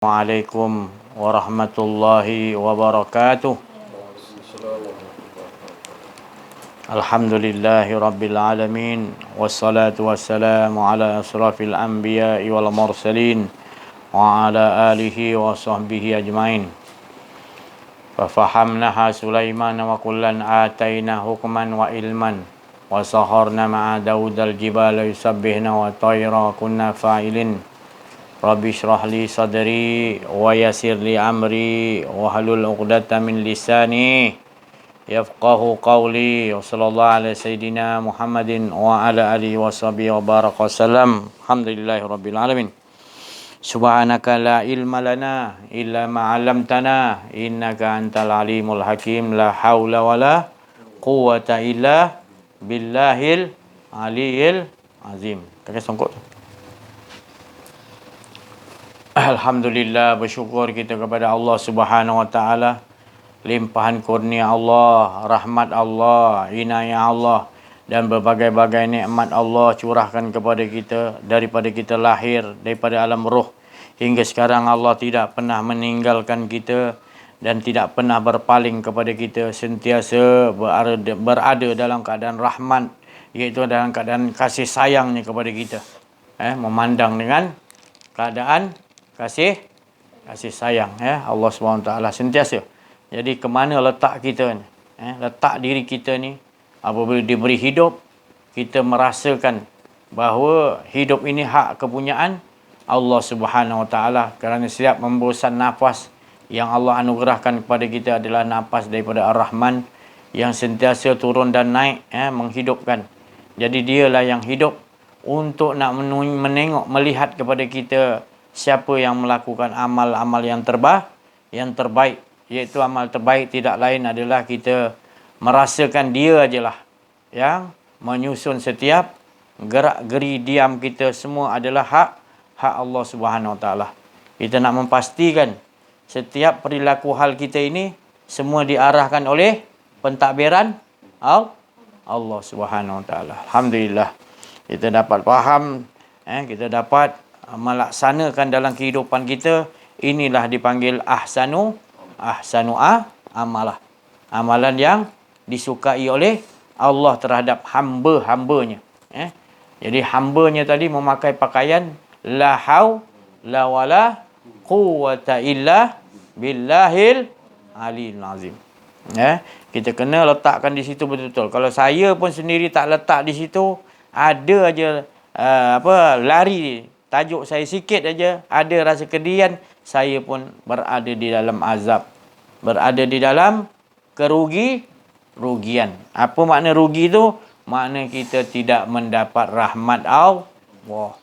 Assalamualaikum warahmatullahi wabarakatuh. Alhamdulillahi rabbil alamin. Wassalatu wassalamu ala asrafil anbiya'i wal mursalin wa ala alihi wa sahbihi ajmain. Fafahamnaha Sulaiman wa kullan ataina hukman wa ilman wa saharna ma'a Daudal jibala yusabbihna wa tayra kunna fa'ilin. Rabbi shrah li sadri wa yassir li amri wa halul 'uqdatam min lisani yafqahu qawli. Wa sallallahu ala sayidina Muhammadin wa ala alihi wa sahbihi wa baraka wasallam. Alhamdulillahi rabbil alamin. Subhanaka la ilma lana illa ma 'allamtana innaka antal alimul hakim. La haula wala quwwata illa billahil aliyil azim. Kakak songkok tu. Alhamdulillah, bersyukur kita kepada Allah Subhanahu wa taala, limpahan kurnia Allah, rahmat Allah, inayah Allah dan berbagai-bagai nikmat Allah curahkan kepada kita daripada kita lahir, daripada alam roh hingga sekarang. Allah tidak pernah meninggalkan kita dan tidak pernah berpaling kepada kita, sentiasa berada dalam keadaan rahmat, iaitu dalam keadaan kasih sayangnya kepada kita. Memandang dengan keadaan kasih sayang, Allah SWT sentiasa. Jadi ke mana letak kita ni? Letak diri kita ni apabila diberi hidup, kita merasakan bahawa hidup ini hak kepunyaan Allah Subhanahu Wa Taala, kerana setiap hembusan nafas yang Allah anugerahkan kepada kita adalah nafas daripada Ar-Rahman yang sentiasa turun dan naik, menghidupkan. Jadi dialah yang hidup untuk nak menengok, melihat kepada kita siapa yang melakukan amal-amal yang terbaik, iaitu amal terbaik tidak lain adalah kita merasakan dia ajalah yang menyusun setiap gerak geri diam kita, semua adalah hak Allah Subhanahu Wa Taala. Kita nak memastikan setiap perilaku hal kita ini semua diarahkan oleh pentadbiran Allah Subhanahu Wa Taala. Alhamdulillah kita dapat faham, kita dapat melaksanakan dalam kehidupan kita. Inilah dipanggil ahsanu amalah, amalan yang disukai oleh Allah terhadap hamba-hambanya. Jadi hambanya tadi memakai pakaian la haula wala quwwata illa billahil aliyil azim. Kita kena letakkan di situ betul-betul. Kalau saya pun sendiri tak letak di situ, ada aja lari, tajuk saya sikit aja, ada rasa kedian, saya pun berada di dalam azab, berada di dalam kerugian. Apa makna rugi tu? Makna kita tidak mendapat rahmat Allah.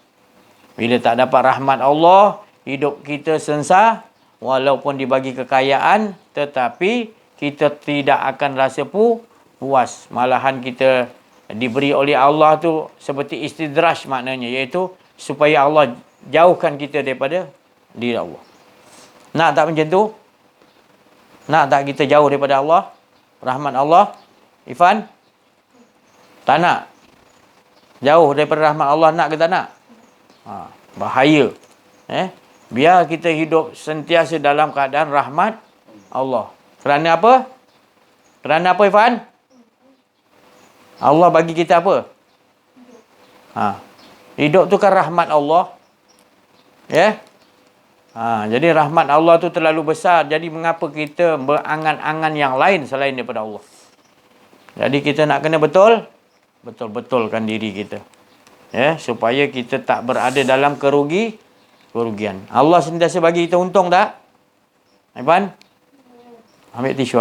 Bila tak dapat rahmat Allah, hidup kita sengsara, walaupun dibagi kekayaan, tetapi kita tidak akan rasa puas. Malahan kita diberi oleh Allah tu seperti istidraj maknanya, iaitu supaya Allah jauhkan kita daripada diri Allah. Nak tak macam tu? Nak tak kita jauh daripada Allah? Rahmat Allah? Ifan? Tak nak? Jauh daripada rahmat Allah, nak ke tak nak? Bahaya. Biar kita hidup sentiasa dalam keadaan rahmat Allah. Kerana apa? Kerana apa, Ifan? Allah bagi kita apa? Hidup tu kan rahmat Allah. Jadi rahmat Allah tu terlalu besar. Jadi mengapa kita berangan-angan yang lain selain daripada Allah? Jadi kita nak kena betul-betulkan diri kita. Supaya kita tak berada dalam kerugian. Allah sentiasa bagi kita untung tak? Iban? Ambil tisu.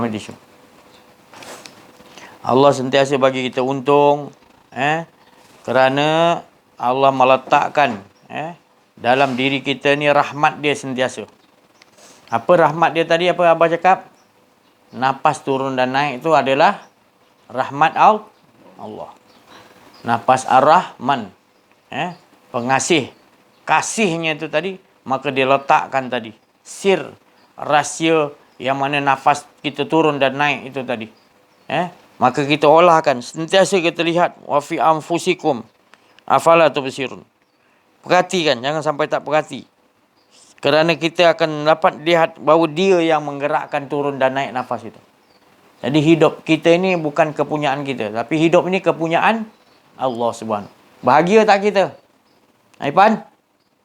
Allah sentiasa bagi kita untung. Kerana Allah meletakkan dalam diri kita ni rahmat dia sentiasa. Apa rahmat dia tadi? Apa Abah cakap? Napas turun dan naik itu adalah rahmat Allah. Napas Ar-Rahman, pengasih, kasihnya itu tadi, maka dia letakkan tadi sir, rahsia yang mana nafas kita turun dan naik itu tadi. Maka kita olahkan, sentiasa kita lihat wa fi anfusikum afala tubsirun. Perhatikan, jangan sampai tak perhati. Kerana kita akan dapat lihat bahawa dia yang menggerakkan turun dan naik nafas itu. Jadi hidup kita ini bukan kepunyaan kita. Tapi hidup ini kepunyaan Allah Subhanahu. Bahagia tak kita? Aipan?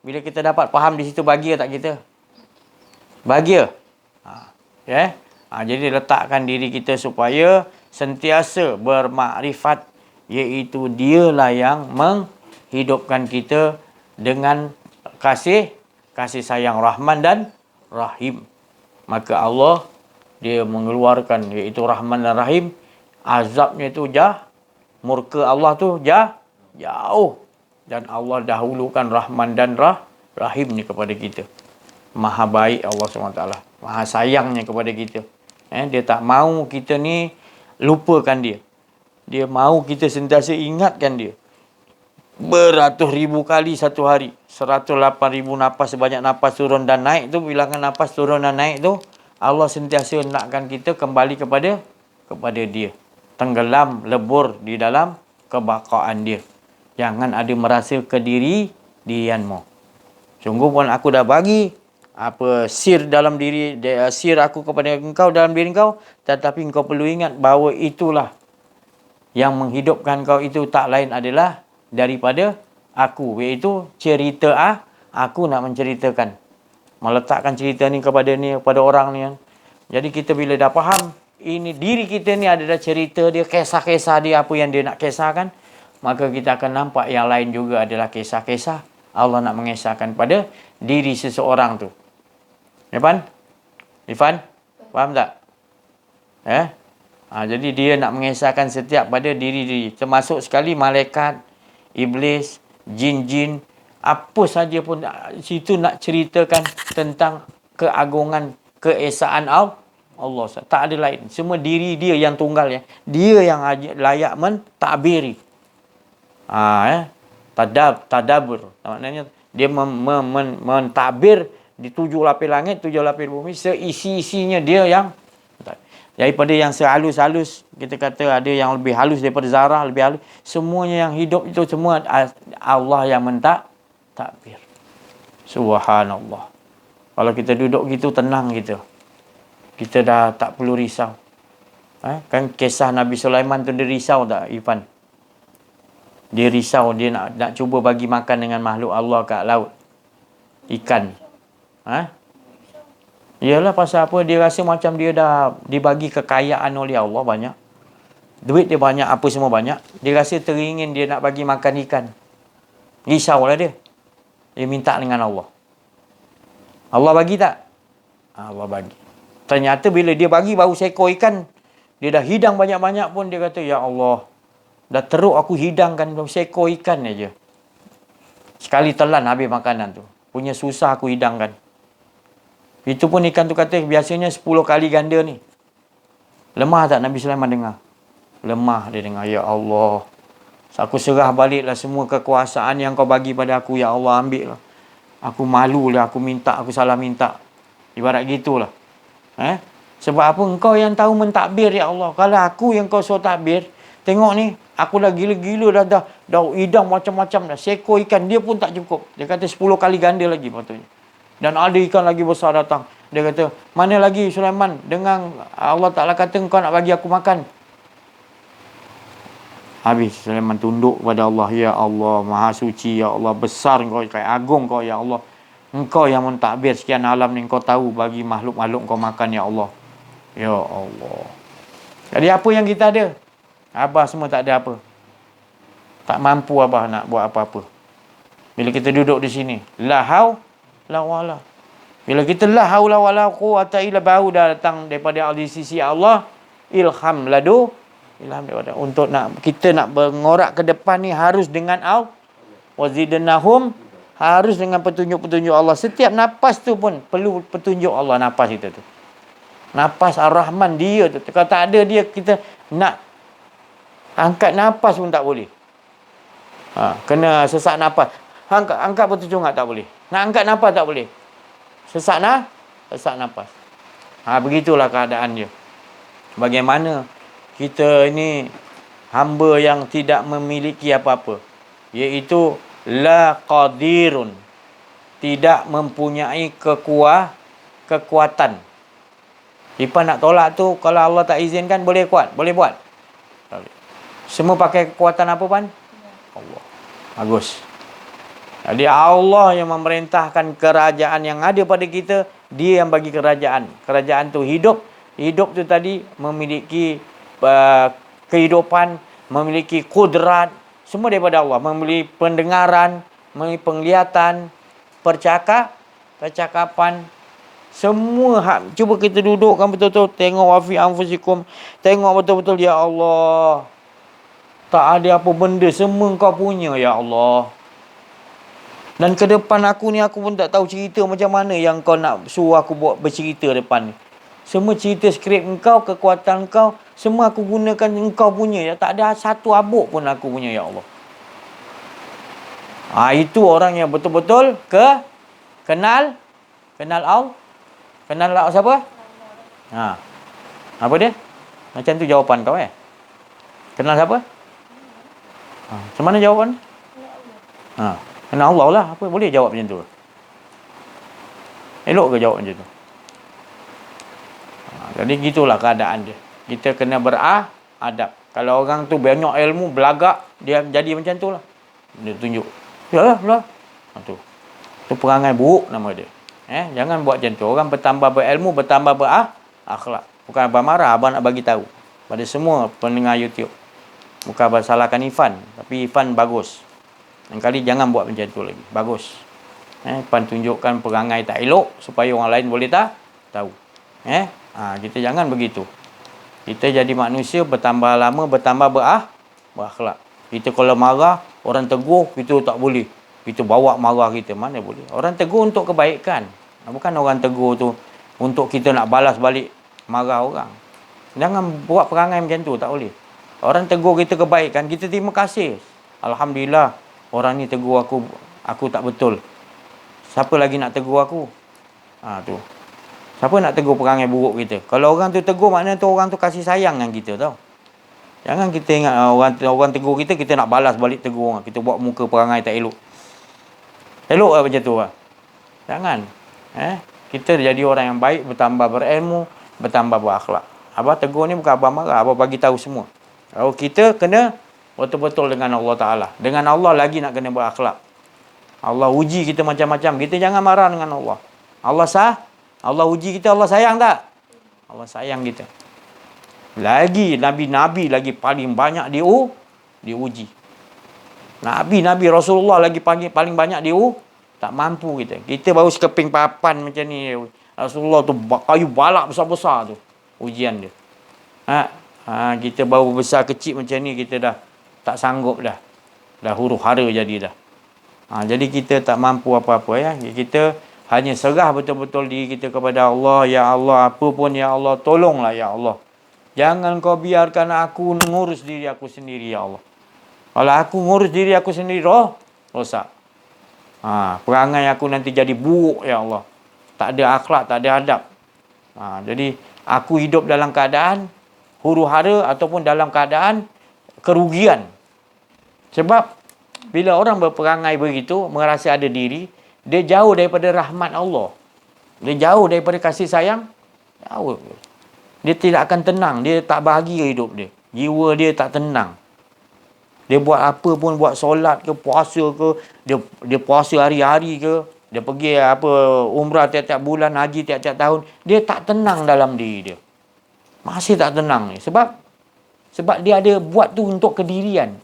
Bila kita dapat faham di situ, bahagia tak kita? Bahagia. Jadi letakkan diri kita supaya sentiasa bermakrifat, iaitu dialah yang menghidupkan kita dengan kasih sayang Rahman dan Rahim. Maka Allah dia mengeluarkan iaitu Rahman dan Rahim, azabnya itu murka Allah tu jauh, dan Allah dahulukan Rahman dan Rahim ni kepada kita. Maha baik Allah SWT, maha sayangnya kepada kita. Dia tak mahu kita ni lupakan dia. Dia mahu kita sentiasa ingatkan dia. Beratus ribu kali satu hari. 108,000 nafas, sebanyak nafas turun dan naik tu, bilangan nafas turun dan naik tu, Allah sentiasa nakkan kita kembali kepada dia. Tenggelam, lebur di dalam kebakaan dia. Jangan ada merasa kedirianmu. Sungguh pun aku dah bagi sir dalam diri, sir aku kepada engkau dalam diri engkau, tetapi engkau perlu ingat bahawa itulah yang menghidupkan kau, itu tak lain adalah daripada aku, iaitu cerita aku nak menceritakan, meletakkan cerita ni kepada orang ni kan. Jadi kita bila dah faham ini diri kita ni adalah cerita dia, kisah-kisah dia, apa yang dia nak kisahkan, maka kita akan nampak yang lain juga adalah kisah-kisah Allah nak mengisahkan pada diri seseorang tu. Irfan? Faham tak? Jadi dia nak mengisahkan setiap pada diri-diri, termasuk sekali malaikat, iblis, jin-jin, apa saja pun situ nak ceritakan tentang keagungan, keesaan Allah. Tak ada lain. Semua diri dia yang tunggal ya. Dia yang layak mentadbiri. Tadabbur. Maknanya dia mentadbir di 7 lapis langit, 7 lapis bumi, seisi-isinya dia yang, daripada yang sehalus-halus, kita kata ada yang lebih halus daripada zarah, lebih halus. Semuanya yang hidup itu semua Allah yang mentadbir. Subhanallah. Kalau kita duduk gitu, tenang kita. Kita dah tak perlu risau. Kan kisah Nabi Sulaiman tu, dia risau tak, Irfan? Dia risau, dia nak cuba bagi makan dengan makhluk Allah kat laut. Ikan. Yalah, pasal apa? Dia rasa macam dia dah dibagi kekayaan oleh Allah banyak. Duit dia banyak, apa semua banyak. Dia rasa teringin dia nak bagi makan ikan. Risaulah dia. Dia minta dengan Allah. Allah bagi tak? Allah bagi. Ternyata bila dia bagi baru seekor ikan, dia dah hidang banyak-banyak pun, dia kata, ya Allah, dah teruk aku hidangkan seekor ikan aja. Sekali telan habis makanan tu. Punya susah aku hidangkan. Itu pun ikan tu kata biasanya 10 kali ganda ni. Lemah tak Nabi Sulaiman dengar? Lemah dia dengar. Ya Allah, aku serah baliklah semua kekuasaan yang kau bagi pada aku. Ya Allah, ambil lah. Aku malu lah, aku minta, aku salah minta. Ibarat gitulah. Sebab apa? Engkau yang tahu mentadbir, ya Allah. Kalau aku yang kau suruh takbir, tengok ni, aku dah gila-gila dah hidang macam-macam dah. Seekor ikan dia pun tak cukup. Dia kata 10 kali ganda lagi patutnya. Dan ada ikan lagi besar datang. Dia kata, mana lagi Sulaiman? Dengan Allah Ta'ala kata engkau nak bagi aku makan. Habis Sulaiman tunduk kepada Allah. Ya Allah, Maha Suci. Ya Allah, besar engkau, agung kau, ya Allah. Engkau yang mentadbir sekian alam ni. Engkau tahu bagi makhluk-makhluk kau makan, ya Allah. Ya Allah. Jadi apa yang kita ada? Abah semua tak ada apa. Tak mampu Abah nak buat apa-apa. Bila kita duduk di sini, la wala. Bila kita la haula wala quwata illa baru dah datang daripada sisi Allah, ilham daripada untuk kita nak mengorak ke depan ni harus dengan wazidnahum, harus dengan petunjuk-petunjuk Allah. Setiap nafas tu pun perlu petunjuk Allah, nafas itu tu. Nafas Ar-Rahman dia tu. Kalau tak ada dia, kita nak angkat nafas pun tak boleh. Kena sesak nafas. Angkat petunjuk tak boleh. Nak angkat nafas tak boleh. Sesak nafas. Begitulah keadaan dia. Bagaimana kita ini hamba yang tidak memiliki apa-apa, iaitu la qadirun. tidak mempunyai kekuatan. Ipan nak tolak tu, kalau Allah tak izinkan, boleh kuat, boleh buat. Semua pakai kekuatan apa, Pan? Allah. Bagus. Jadi Allah yang memerintahkan kerajaan yang ada pada kita, dia yang bagi kerajaan. Kerajaan tu hidup. Hidup tu tadi memiliki kehidupan, memiliki kudrat, semua daripada Allah. Memiliki pendengaran, memiliki penglihatan, percakapan, semua hak. Cuba kita dudukkan betul-betul, tengok wafi anfusikum, tengok betul-betul, ya Allah, tak ada apa benda, semua Engkau punya, ya Allah. Dan ke depan aku ni, aku pun tak tahu cerita macam mana yang Kau nak suruh aku buat bercerita depan ni. Semua cerita skrip Engkau, kekuatan Engkau, semua aku gunakan Engkau punya, ya. Tak ada satu abuk pun aku punya, ya Allah. Itu orang yang betul-betul kenal Allah. Kenal Allah siapa? Apa dia? Macam tu jawapan kau, Kenal siapa? Macam mana jawapan? Kenal Allah lah. Apa boleh jawab macam tu? Elok ke jawab macam tu? Jadi gitulah keadaan dia. Kita kena beradab. Kalau orang tu banyak ilmu, belagak, dia jadi macam tu lah. Dia tunjuk. Yalah. Tu perangai buruk nama dia. Jangan buat macam tu. Orang bertambah berilmu, bertambah berakhlak. Bukan abang marah, abang nak bagi tahu pada semua pendengar YouTube. Bukan abang salahkan Ifan, tapi Ifan bagus. Lain kali jangan buat macam tu lagi. Bagus. Ifan tunjukkan perangai tak elok supaya orang lain boleh tahu. Kita jangan begitu. Kita jadi manusia bertambah lama, bertambah berakhlak. Kita kalau marah, orang tegur, kita tak boleh. Kita bawa marah kita, mana boleh. Orang tegur untuk kebaikan. Bukan orang tegur tu untuk kita nak balas balik marah orang. Jangan buat perangai macam tu, tak boleh. Orang tegur kita kebaikan, kita terima kasih. Alhamdulillah, orang ni tegur aku tak betul. Siapa lagi nak tegur aku? Tu. Siapa nak tegur perangai buruk kita? Kalau orang tu tegur, maknanya tu orang tu kasih sayang dengan kita, tau. Jangan kita ingat orang tegur kita, kita nak balas balik tegur orang. Kita buat muka perangai tak elok. Elok lah macam tu lah. Jangan. Kita jadi orang yang baik, bertambah berilmu, bertambah berakhlak. Abang tegur ni bukan abang marah, abang bagi tahu semua. Kalau kita kena betul-betul dengan Allah Ta'ala. Dengan Allah lagi nak kena berakhlak. Allah uji kita macam-macam. Kita jangan marah dengan Allah. Allah uji kita, Allah sayang tak? Allah sayang kita. Lagi Nabi-Nabi lagi paling banyak diuji. Nabi Rasulullah lagi paling banyak tak mampu kita. Kita baru sekeping papan macam ni. Rasulullah tu kayu balak besar-besar tu ujian dia. Kita baru besar kecil macam ni, kita dah tak sanggup dah. Dah huru-hara jadi dah. Jadi kita tak mampu apa-apa, ya. Kita hanya serah betul-betul diri kita kepada Allah. Ya Allah, apa pun ya Allah, tolonglah ya Allah. Jangan kau biarkan aku ngurus diri aku sendiri, ya Allah. Kalau aku ngurus diri aku sendiri, rosak. Perangai aku nanti jadi buruk, ya Allah. Tak ada akhlak, tak ada adab. Jadi aku hidup dalam keadaan huru-hara ataupun dalam keadaan kerugian. Sebab bila orang berperangai begitu, merasa ada diri, dia jauh daripada rahmat Allah. Dia jauh daripada kasih sayang. Jauh. Dia tidak akan tenang. Dia tak bahagia hidup dia. Jiwa dia tak tenang. Dia buat apa pun, buat solat ke, puasa ke, dia puasa hari-hari ke, dia pergi umrah tiap-tiap bulan, haji tiap-tiap tahun, dia tak tenang dalam diri dia. Masih tak tenang ni. Sebab dia ada buat tu untuk kedirian.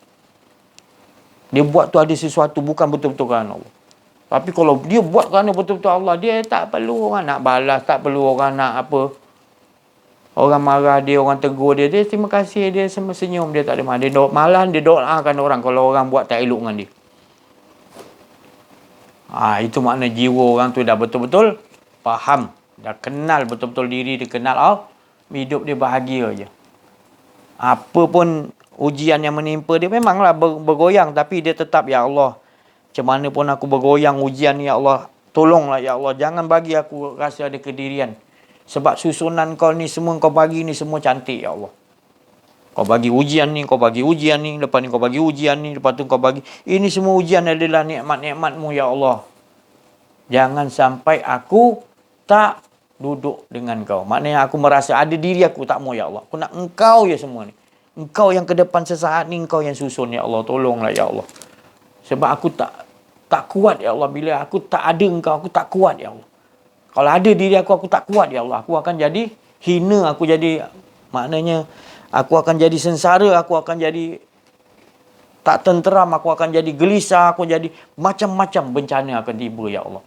Dia buat tu ada sesuatu, bukan betul-betul kerana Allah. Tapi kalau dia buat kerana betul-betul Allah, dia tak perlu orang nak balas, tak perlu orang nak apa. Orang marah dia, orang tegur dia, dia terima kasih, dia senyum, dia tak ada marah. Malah dia doakan orang kalau orang buat tak elok dengan dia. Itu makna jiwa orang tu dah betul-betul faham, dah kenal betul-betul diri, dia kenal Allah, hidup dia bahagia je. Apa pun ujian yang menimpa dia, memanglah bergoyang, tapi dia tetap, ya Allah, macam mana pun aku bergoyang ujian ni, ya Allah, tolonglah ya Allah, jangan bagi aku rasa ada kedirian. Sebab susunan kau ni semua kau bagi ni semua cantik, ya Allah. Kau bagi ujian ni, kau bagi ujian ni, lepas ni kau bagi ujian ni, lepas tu kau bagi. Ini semua ujian adalah nikmat-nikmatmu, ya Allah. Jangan sampai aku tak duduk dengan kau. Maknanya aku merasa ada diri aku tak mau, ya Allah. Aku nak engkau ya semua ni. Engkau yang ke depan sesaat ni, engkau yang susun, ya Allah. Tolonglah, ya Allah. Sebab aku tak kuat, ya Allah. Bila aku tak ada engkau, aku tak kuat, ya Allah. Kalau ada diri aku tak kuat, ya Allah. Aku akan jadi hina, aku jadi, maknanya aku akan jadi sengsara, aku akan jadi tak tenteram, aku akan jadi gelisah, aku jadi macam-macam bencana akan tiba, ya Allah.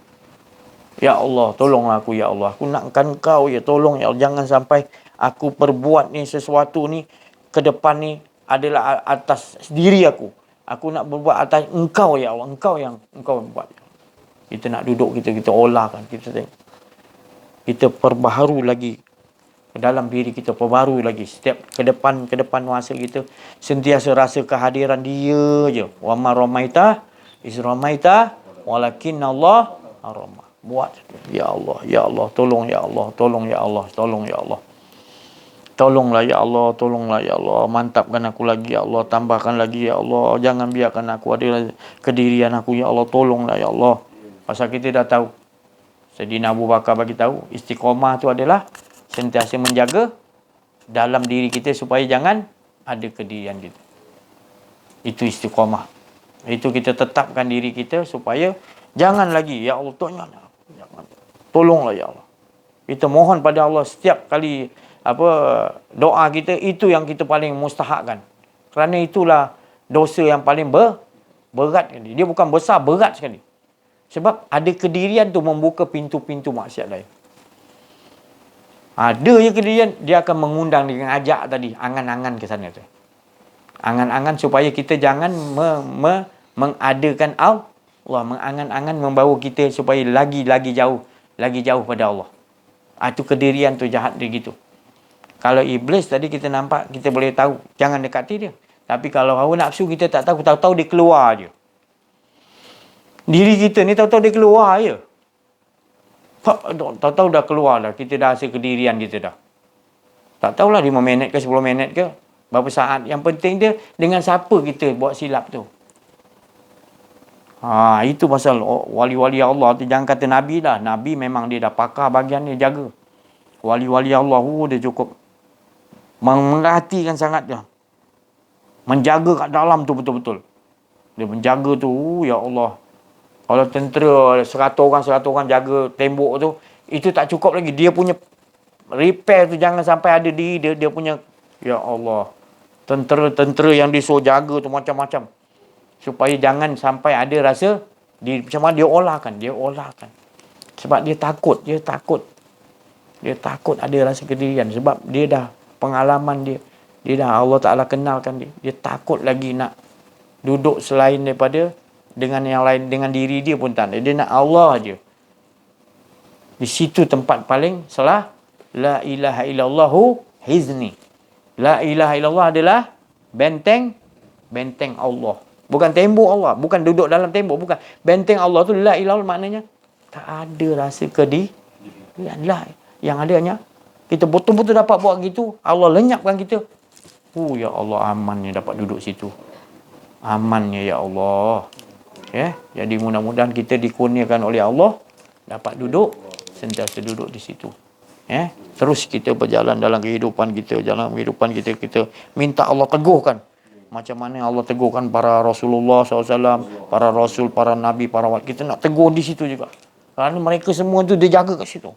Ya Allah, tolonglah aku, ya Allah. Aku nakkan kau, ya tolong, ya Allah. Jangan sampai aku perbuat ni sesuatu ni ke depan ni adalah atas diri aku. Aku nak berbuat atas engkau, ya Allah. Engkau yang engkau buat. Kita nak duduk, kita olahkan, kita tengok. Kita perbaharu lagi dalam diri kita, perbaharu lagi setiap ke depan masa kita sentiasa rasa kehadiran dia je. Wa ma ramaita iz ramaita walakin Allah arama. Buat, ya Allah, ya Allah, tolong, ya Allah, tolong, ya Allah, tolong, ya Allah. Tolonglah, ya Allah, tolonglah, ya Allah. Mantapkan aku lagi, ya Allah. Tambahkan lagi, ya Allah. Jangan biarkan aku ada kedirian aku, ya Allah. Tolonglah, ya Allah. Pasal kita dah tahu, Sayyidina Abu Bakar bagi tahu, istiqamah tu adalah sentiasa menjaga dalam diri kita supaya jangan ada kedirian kita. Itu istiqamah. Itu kita tetapkan diri kita supaya jangan lagi, ya Allah, jangan. Tolonglah, ya Allah. Kita mohon pada Allah setiap kali doa kita, itu yang kita paling mustahakkan. Kerana itulah dosa yang paling berat sekali. Dia bukan besar, berat sekali. Sebab ada kedirian tu membuka pintu-pintu maksiat lain. Ada je kedirian, dia akan mengundang dengan ajak tadi, angan-angan ke sana tu. Angan-angan supaya kita jangan mengadakan Allah, mengangan-angan membawa kita supaya lagi jauh pada Allah. Itu kedirian tu jahat dia gitu. Kalau iblis tadi kita nampak, kita boleh tahu, jangan dekati dia. Tapi kalau hawa nafsu kita tak tahu dia keluar je. Diri kita ni tahu-tahu dia keluar je. Tahu-tahu dah keluar dah, kita dah rasa kedirian kita dah. Tak tahulah 5 minit ke 10 minit ke, berapa saat. Yang penting dia dengan siapa kita buat silap tu. Itu pasal wali-wali Allah tu, jangan kata Nabi dah. Nabi memang dia dah pakar bahagian dia jaga. Wali-wali Allah dia cukup merhatikan sangat dia. Menjaga kat dalam tu betul-betul. Dia menjaga tu, ya Allah. Kalau tentera 100 orang jaga tembok tu, itu tak cukup lagi. Dia punya repair tu jangan sampai ada dia punya, ya Allah. Tentera yang disuruh jaga tu macam-macam. Supaya jangan sampai ada rasa macam mana dia olahkan. Sebab dia takut ada rasa kedirian. Sebab dia dah pengalaman dia dah Allah Ta'ala kenalkan dia. Dia takut lagi nak duduk selain daripada dengan yang lain, dengan diri dia pun tak. Dia nak Allah je. Di situ tempat paling salah. La ilaha illallahu hizni. La ilaha illallah adalah benteng Allah. Bukan tembok Allah. Bukan duduk dalam tembok. Bukan. Benteng Allah tu la ilaha maknanya tak ada rasa kedirian lah. Yang adanya kita betul-betul dapat buat gitu, Allah lenyapkan kita. Ya Allah, amannya dapat duduk situ. Amannya, ya Allah. Jadi mudah-mudahan kita dikurniakan oleh Allah dapat duduk, sentiasa duduk di situ. Terus kita berjalan dalam kehidupan kita, kita minta Allah teguhkan. Macam mana Allah teguhkan para Rasulullah SAW, para Rasul, para Nabi, para wali. Kita nak teguh di situ juga. Kerana mereka semua tu dia jaga kat situ.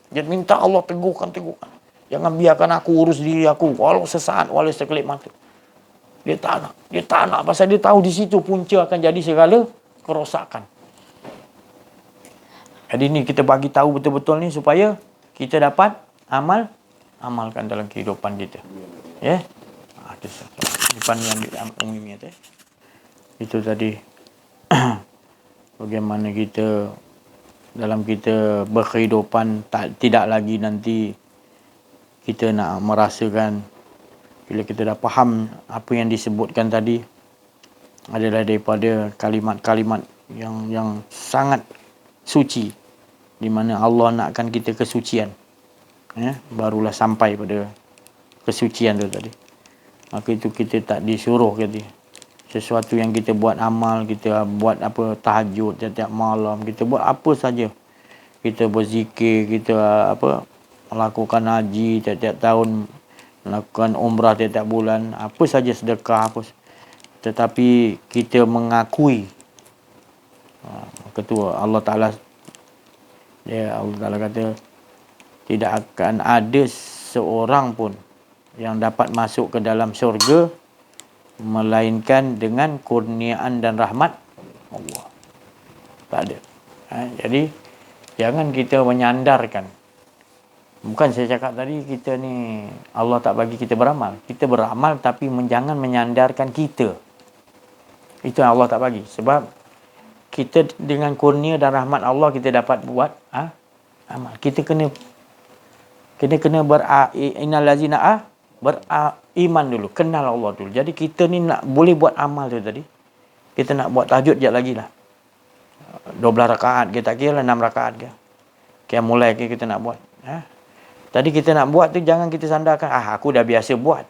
Dia minta Allah teguhkan. Jangan biarkan aku urus diri aku, walau sesaat, walau sekelip mata. Dia tak nak. Pasal dia tahu di situ punca akan jadi segala kerosakan. Jadi ni kita bagi tahu betul-betul ni supaya kita dapat amalkan dalam kehidupan kita. Depan yang umumnya tu. Itu tadi bagaimana kita dalam kita berkehidupan tidak lagi nanti kita nak merasakan, bila kita dah faham apa yang disebutkan tadi adalah daripada kalimat-kalimat yang sangat suci, di mana Allah nakkan kita kesucian. Barulah sampai pada kesucian tu tadi. Maka itu kita tak disuruh tadi Sesuatu yang kita buat amal, kita buat apa tahajud tiap-tiap malam, kita buat apa saja. Kita berzikir, kita apa melakukan haji tiap-tiap tahun, melakukan umrah tiap-tiap bulan, apa saja sedekah apa. Tetapi kita mengakui ketua Allah Taala, Allah Taala kata tidak akan ada seorang pun yang dapat masuk ke dalam syurga melainkan dengan kurniaan dan rahmat Allah. Tak ada. Jadi jangan kita menyandarkan. Bukan saya cakap tadi kita ni Allah tak bagi kita beramal. Kita beramal tapi jangan menyandarkan kita. Itu yang Allah tak bagi. Sebab kita dengan kurnia dan rahmat Allah kita dapat buat amal. Kita kena innal lazina beriman dulu, kenal Allah dulu. Jadi kita ni nak boleh buat amal tu tadi. Kita nak buat tahajud jap lagi lah. 12 rakaat, kita tak kira lah 6 rakaat ke. Kita mulai kita nak buat. Tadi kita nak buat tu jangan kita sandarkan, aku dah biasa buat.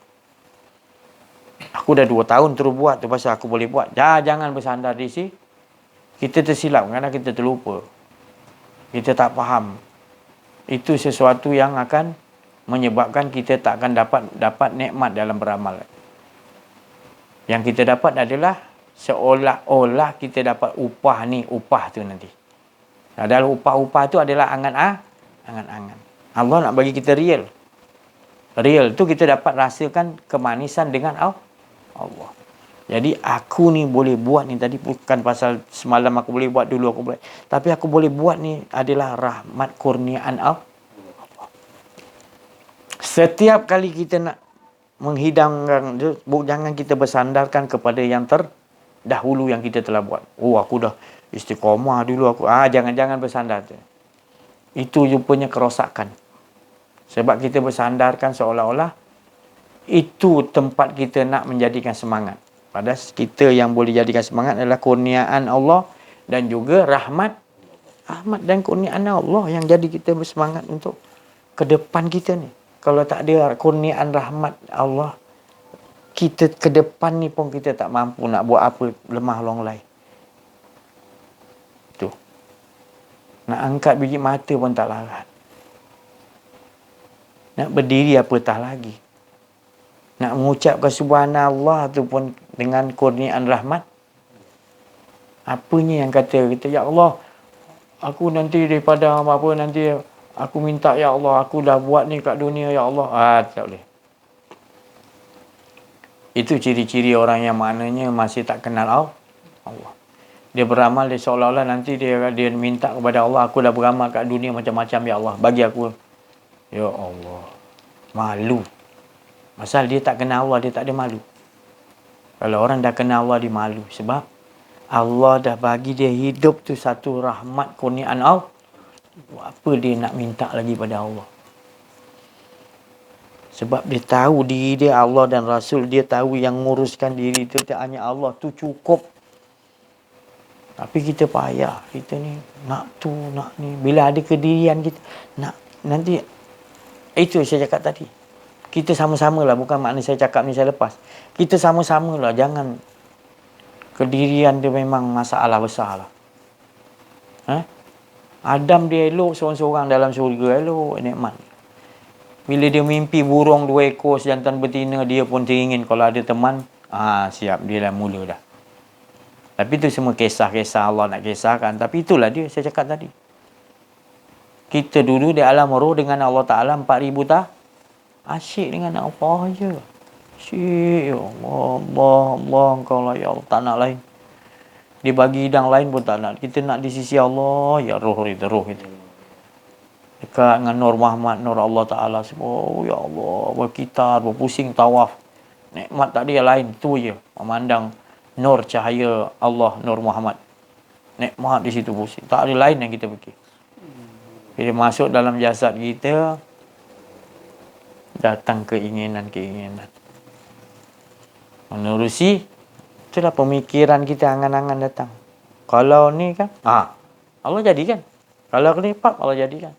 Aku dah 2 tahun terus buat tu pasal aku boleh buat. Jangan bersandar di sini. Kita tersilap kerana kita terlupa. Kita tak faham. Itu sesuatu yang akan menyebabkan kita tak akan dapat nikmat dalam beramal. Yang kita dapat adalah seolah-olah kita dapat upah tu nanti. Dalam upah tu adalah angan-angan. Allah nak bagi kita real. Real tu kita dapat rasakan kemanisan dengan Allah. Jadi aku ni boleh buat ni tadi bukan pasal semalam aku boleh buat, dulu aku boleh. Tapi aku boleh buat ni adalah rahmat kurniaan Allah. Setiap kali kita nak menghidangkan, jangan kita bersandarkan kepada yang terdahulu yang kita telah buat. Aku dah istiqamah dulu aku. Jangan bersandar tu. Itu rupanya kerosakan. Sebab kita bersandarkan seolah-olah itu tempat kita nak menjadikan semangat. Padahal kita yang boleh jadikan semangat adalah kurniaan Allah dan juga rahmat dan kurniaan Allah yang jadi kita bersemangat untuk ke depan kita ni. Kalau tak ada kurniaan rahmat Allah, kita ke depan ni pun kita tak mampu nak buat apa, lemah longlai. Tu. Nak angkat biji mata pun tak larat. Nak berdiri apatah lagi. Nak mengucapkan subhanallah tu pun dengan kurniaan rahmat. Apanya yang kata ya Allah, aku nanti daripada apa nanti aku minta ya Allah, aku dah buat ni kat dunia ya Allah. Tak boleh. Itu ciri-ciri orang yang maknanya masih tak kenal Allah. Dia beramal dia seolah-olah nanti dia minta kepada Allah, aku dah beramal kat dunia macam-macam ya Allah, bagi aku. Ya Allah. Malu. Pasal dia tak kenal Allah, dia tak ada malu. Kalau orang dah kenal Allah, dia malu. Sebab Allah dah bagi dia hidup tu satu rahmat kurniaan Allah. Apa dia nak minta lagi pada Allah? Sebab dia tahu diri dia Allah dan Rasul. Dia tahu yang nguruskan diri tu hanya Allah. Tu cukup. Tapi kita payah. Kita ni nak tu, nak ni. Bila ada kedirian kita, nak nanti. Itu saya cakap tadi. Kita sama-sama lah. Bukan makna saya cakap ni saya lepas. Kita sama-sama lah. Jangan. Kedirian dia memang masalah besar lah. Adam dia elok seorang-seorang dalam syurga. Elok, nikmat. Bila dia mimpi burung 2 ekor sejantan betina, dia pun teringin kalau ada teman. Siap, dia dah mula dah. Tapi itu semua kisah-kisah Allah nak kisahkan. Tapi itulah dia saya cakap tadi. Kita dulu di alam roh dengan Allah Ta'ala 4,000 tahun. Asyik dengan Allah je. Asyik. Ya Allah, engkau lah ya Allah. Tak nak lain. Dia bagi hidang lain pun tak nak. Kita nak di sisi Allah. Ya roh kita. Dekat dengan Nur Muhammad, Nur Allah Ta'ala. Ya Allah. Berkitar, berpusing, tawaf. Nikmat tak dia lain. Itu je. Memandang nur cahaya Allah, Nur Muhammad. Nikmat di situ pusing. Tak ada lain yang kita fikir. Bila masuk dalam jasad kita, datang keinginan-keinginan. Menerusi, itulah pemikiran kita, angan-angan datang. Kalau ni kan, Allah jadikan. Kalau ni pap, Allah jadikan.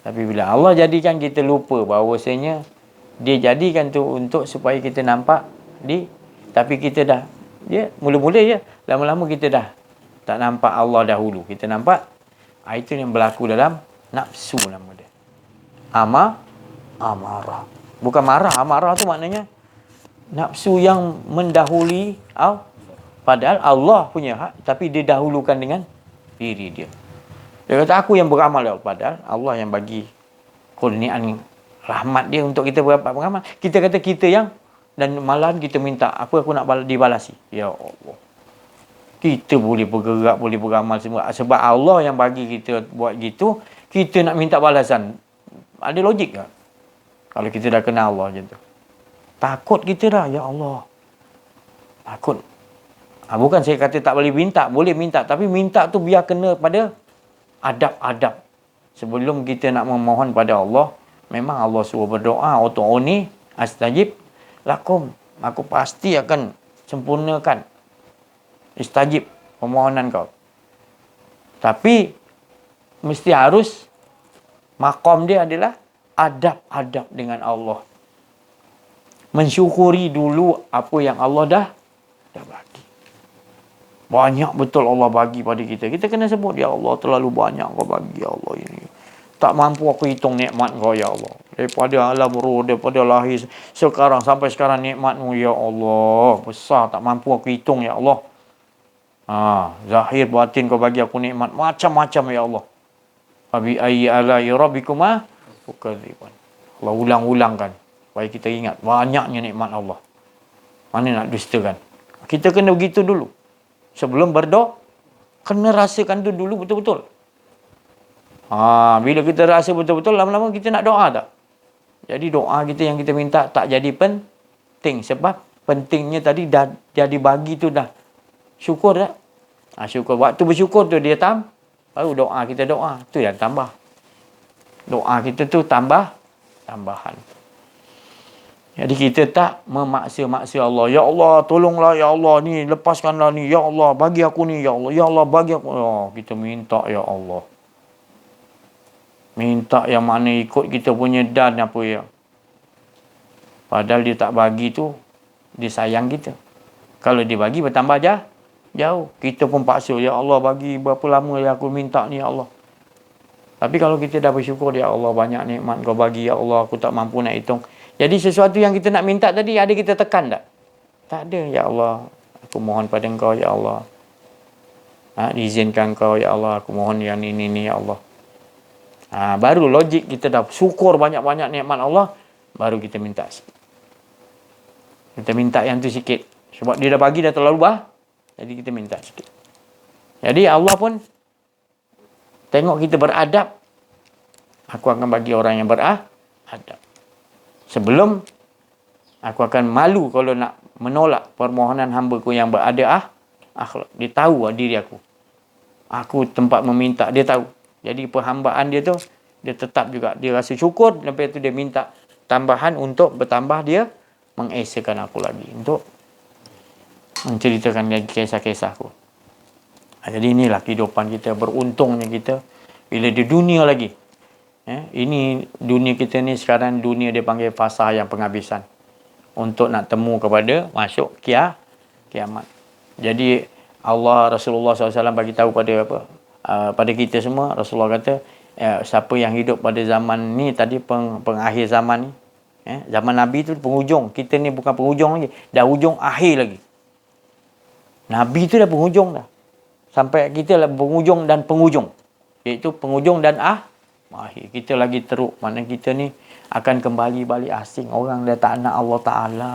Tapi bila Allah jadikan, kita lupa bahawasanya dia jadikan tu untuk supaya kita nampak di Tapi kita dah, mula-mula je, lama-lama kita dah tak nampak Allah dahulu. Kita nampak, itu yang berlaku dalam nafsu nama dia. Amarah. Bukan marah, amarah tu maknanya nafsu yang mendahului, padahal Allah punya hak, tapi dia dahulukan dengan diri dia. Dia kata, aku yang beramal, padahal Allah yang bagi kurniaan rahmat dia untuk kita beramal. Kita kata kita yang, dan malahan kita minta, apa aku nak dibalasi? Ya Allah. Kita boleh bergerak, boleh beramal semua. Sebab Allah yang bagi kita buat gitu, kita nak minta balasan. Ada logik tak? Kalau kita dah kenal Allah macam tu. Takut kita dah, ya Allah. Takut. Bukan saya kata tak boleh minta, boleh minta. Tapi minta tu biar kena pada adab-adab. Sebelum kita nak memohon pada Allah, memang Allah suruh berdoa, Utu'uni astajib lakum. Aku pasti akan sempurnakan, istajib permohonan kau. Tapi mesti harus maqam dia adalah adab-adab dengan Allah. Mensyukuri dulu apa yang Allah dah bagi. Banyak betul Allah bagi pada kita. Kita kena sebut, ya Allah, terlalu banyak kau bagi, ya Allah ini. Tak mampu aku hitung nikmat kau, ya Allah. Daripada alam roh, daripada lahir sekarang sampai sekarang, nikmatmu, ya Allah, besar, tak mampu aku hitung, ya Allah. Zahir batin kau bagi aku nikmat macam-macam, ya Allah. Fabi ayyi ala'i rabbikuma tukadziban. Allah ulang-ulangkan supaya kita ingat banyaknya nikmat Allah. Mana nak dustakan? Kita kena begitu dulu. Sebelum berdoa, kena rasakan tu dulu betul-betul. Bila kita rasa betul-betul, lama-lama kita nak doa tak? Jadi doa kita yang kita minta tak jadi penting. Sebab pentingnya tadi dah jadi bagi tu dah. Syukur tak? Syukur. Waktu bersyukur tu dia baru doa kita doa. Tu yang tambah. Doa kita tu tambahan. Jadi kita tak memaksa-maksa Allah. Ya Allah, tolonglah, ya Allah, ni lepaskanlah ni, ya Allah, bagi aku ni, ya Allah, ya Allah, bagi aku. Kita minta, ya Allah. Minta yang mana ikut kita punya dan apa ya. Padahal dia tak bagi tu, dia sayang kita. Kalau dia bagi bertambah jauh. Kita pun paksa, ya Allah, bagi berapa lama yang aku minta ni, ya Allah. Tapi kalau kita dah bersyukur, ya Allah, banyak nikmat kau bagi, ya Allah, aku tak mampu nak hitung. Jadi sesuatu yang kita nak minta tadi, ada kita tekan tak? Tak ada. Ya Allah, aku mohon pada engkau, ya Allah. Diizinkan kau, ya Allah, aku mohon yang ini, ya Allah. Baru logik kita dah syukur banyak-banyak nikmat Allah, baru kita minta sikit. Kita minta yang tu sikit. Sebab dia dah bagi dah terlalu jadi kita minta sikit. Jadi Allah pun tengok kita beradab, aku akan bagi orang yang beradab. Sebelum, aku akan malu kalau nak menolak permohonan hamba-Ku yang beradab akhlak. Dia tahu diri aku. Aku tempat meminta, dia tahu. Jadi perhambaan dia tu, dia tetap juga, dia rasa syukur, lepas tu dia minta tambahan untuk bertambah dia mengesakan aku lagi, untuk menceritakan lagi kisah-kisahku. Jadi inilah kehidupan kita, beruntungnya kita bila di dunia lagi. Ini dunia kita ni sekarang, dunia dia panggil fasa yang penghabisan. Untuk nak temu kepada masuk kiamat. Jadi Allah, Rasulullah SAW bagi tahu pada kita semua. Rasulullah kata, siapa yang hidup pada zaman ni tadi, pengakhir zaman ni, zaman Nabi tu penghujung. Kita ni bukan penghujung lagi, dah hujung akhir lagi. Nabi tu dah penghujung dah. Sampai kita lah penghujung dan penghujung. Iaitu penghujung dan akhir. Kita lagi teruk. Mana kita ni akan kembali balik asing. Orang dah tak nak Allah Ta'ala.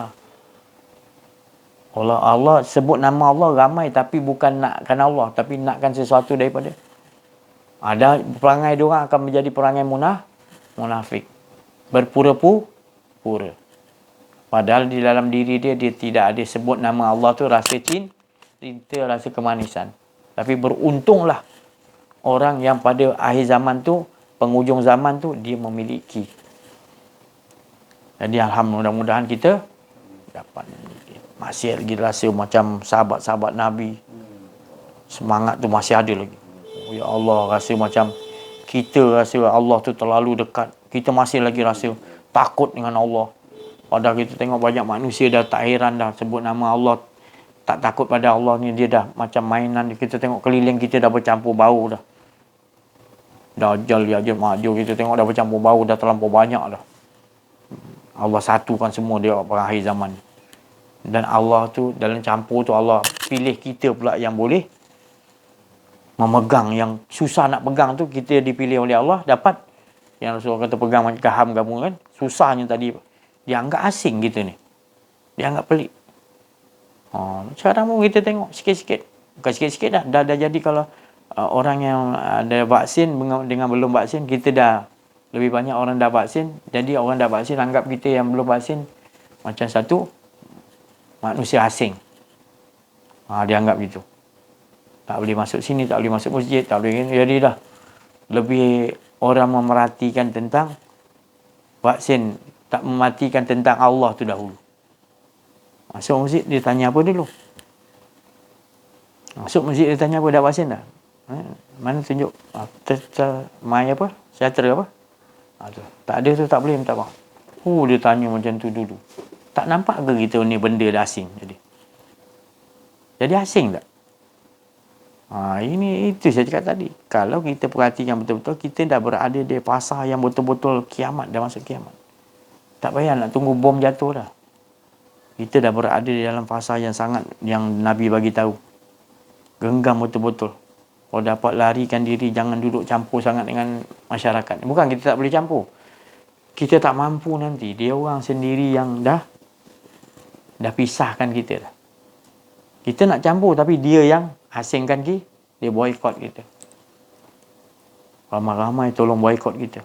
Allah sebut nama Allah ramai, tapi bukan nakkan Allah, tapi nakkan sesuatu daripada. Ada perangai diorang akan menjadi perangai munafik. Berpura-pura. Padahal di dalam diri dia tidak ada sebut nama Allah tu rasa cinta, rasa kemanisan. Tapi beruntunglah orang yang pada akhir zaman tu, penghujung zaman tu, dia memiliki. Jadi alhamdulillah, mudah-mudahan kita dapat. Masih lagi rasa macam sahabat-sahabat Nabi. Semangat tu masih ada lagi. Ya Allah, rasa macam kita rasa Allah tu terlalu dekat. Kita masih lagi rasa takut dengan Allah. Dah kita tengok banyak manusia dah tak heran dah sebut nama Allah, tak takut pada Allah ni, dia dah macam mainan. Kita tengok keliling kita dah bercampur bau dah. Dajjal, Ya'juj, Ma'juj, kita tengok dah bercampur bau, dah terlampau banyak dah. Allah satukan semua dia pada akhir zaman. Dan Allah tu dalam campur tu, Allah pilih kita pula yang boleh memegang. Yang susah nak pegang tu kita dipilih oleh Allah, dapat. Yang Rasulullah kata pegang macam kaham kamu kan, susahnya tadi dia anggap asing kita ni, dia anggap pelik. Sekarang pun kita tengok sikit-sikit, bukan sikit-sikit dah jadi. Kalau orang yang ada vaksin dengan belum vaksin, kita dah lebih banyak orang dah vaksin. Jadi orang dah vaksin anggap kita yang belum vaksin macam satu manusia asing. Dia anggap gitu. Tak boleh masuk sini, tak boleh masuk masjid, tak boleh. Jadi dah lebih orang memerhatikan tentang vaksin, tak mematikan tentang Allah tu dahulu. Masuk masjid dia tanya apa dulu? Masuk masjid dia tanya apa, dah vaksin dah? Mana tunjuk? My apa? Sejahtera apa? Tak ada tu, tak boleh minta maaf. Dia tanya macam tu dulu. Tak nampak ke kita ni benda dah asing jadi asing tak? Itu saya cakap tadi. Kalau kita perhatikan betul-betul, kita dah berada di fasa yang betul-betul kiamat, dah masuk kiamat. Tak payah nak tunggu bom jatuh dah. Kita dah berada di dalam fasa yang sangat, yang Nabi bagi tahu. Genggam betul-betul. Kalau dapat larikan diri, jangan duduk campur sangat dengan masyarakat. Bukan kita tak boleh campur. Kita tak mampu nanti. Dia orang sendiri yang dah pisahkan kita dah. Kita nak campur tapi dia yang asingkan kita. Dia boykot kita. Ramai-ramai tolong boykot kita.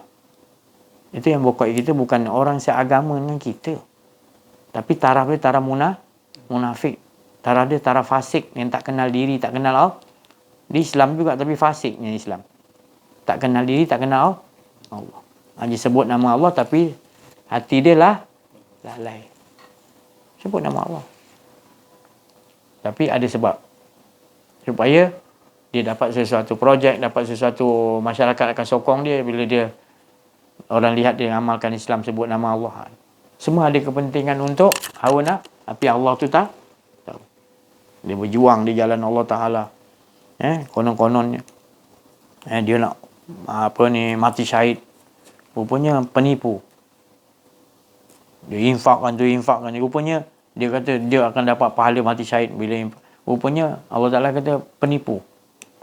Itu yang boykot kita bukan orang seagama dengan kita. Tapi taraf dia taraf munafik. Taraf dia taraf fasik yang tak kenal diri, tak kenal Allah. Di Islam juga tapi fasiknya Islam. Tak kenal diri, tak kenal Allah. Dia sebut nama Allah tapi hati dia lalai. Sebut nama Allah. Tapi ada sebab. Supaya dia dapat sesuatu projek, dapat sesuatu, masyarakat akan sokong dia bila dia, orang lihat dia amalkan Islam, sebut nama Allah. Semua ada kepentingan untuk hawa nafsu, tapi Allah tu tak tahu. Dia berjuang di jalan Allah Ta'ala. Konon-kononnya dia nak mati syahid. Rupanya penipu. Dia infakkan. Rupanya dia kata dia akan dapat pahala mati syahid bila infak. Rupanya Allah Ta'ala kata penipu.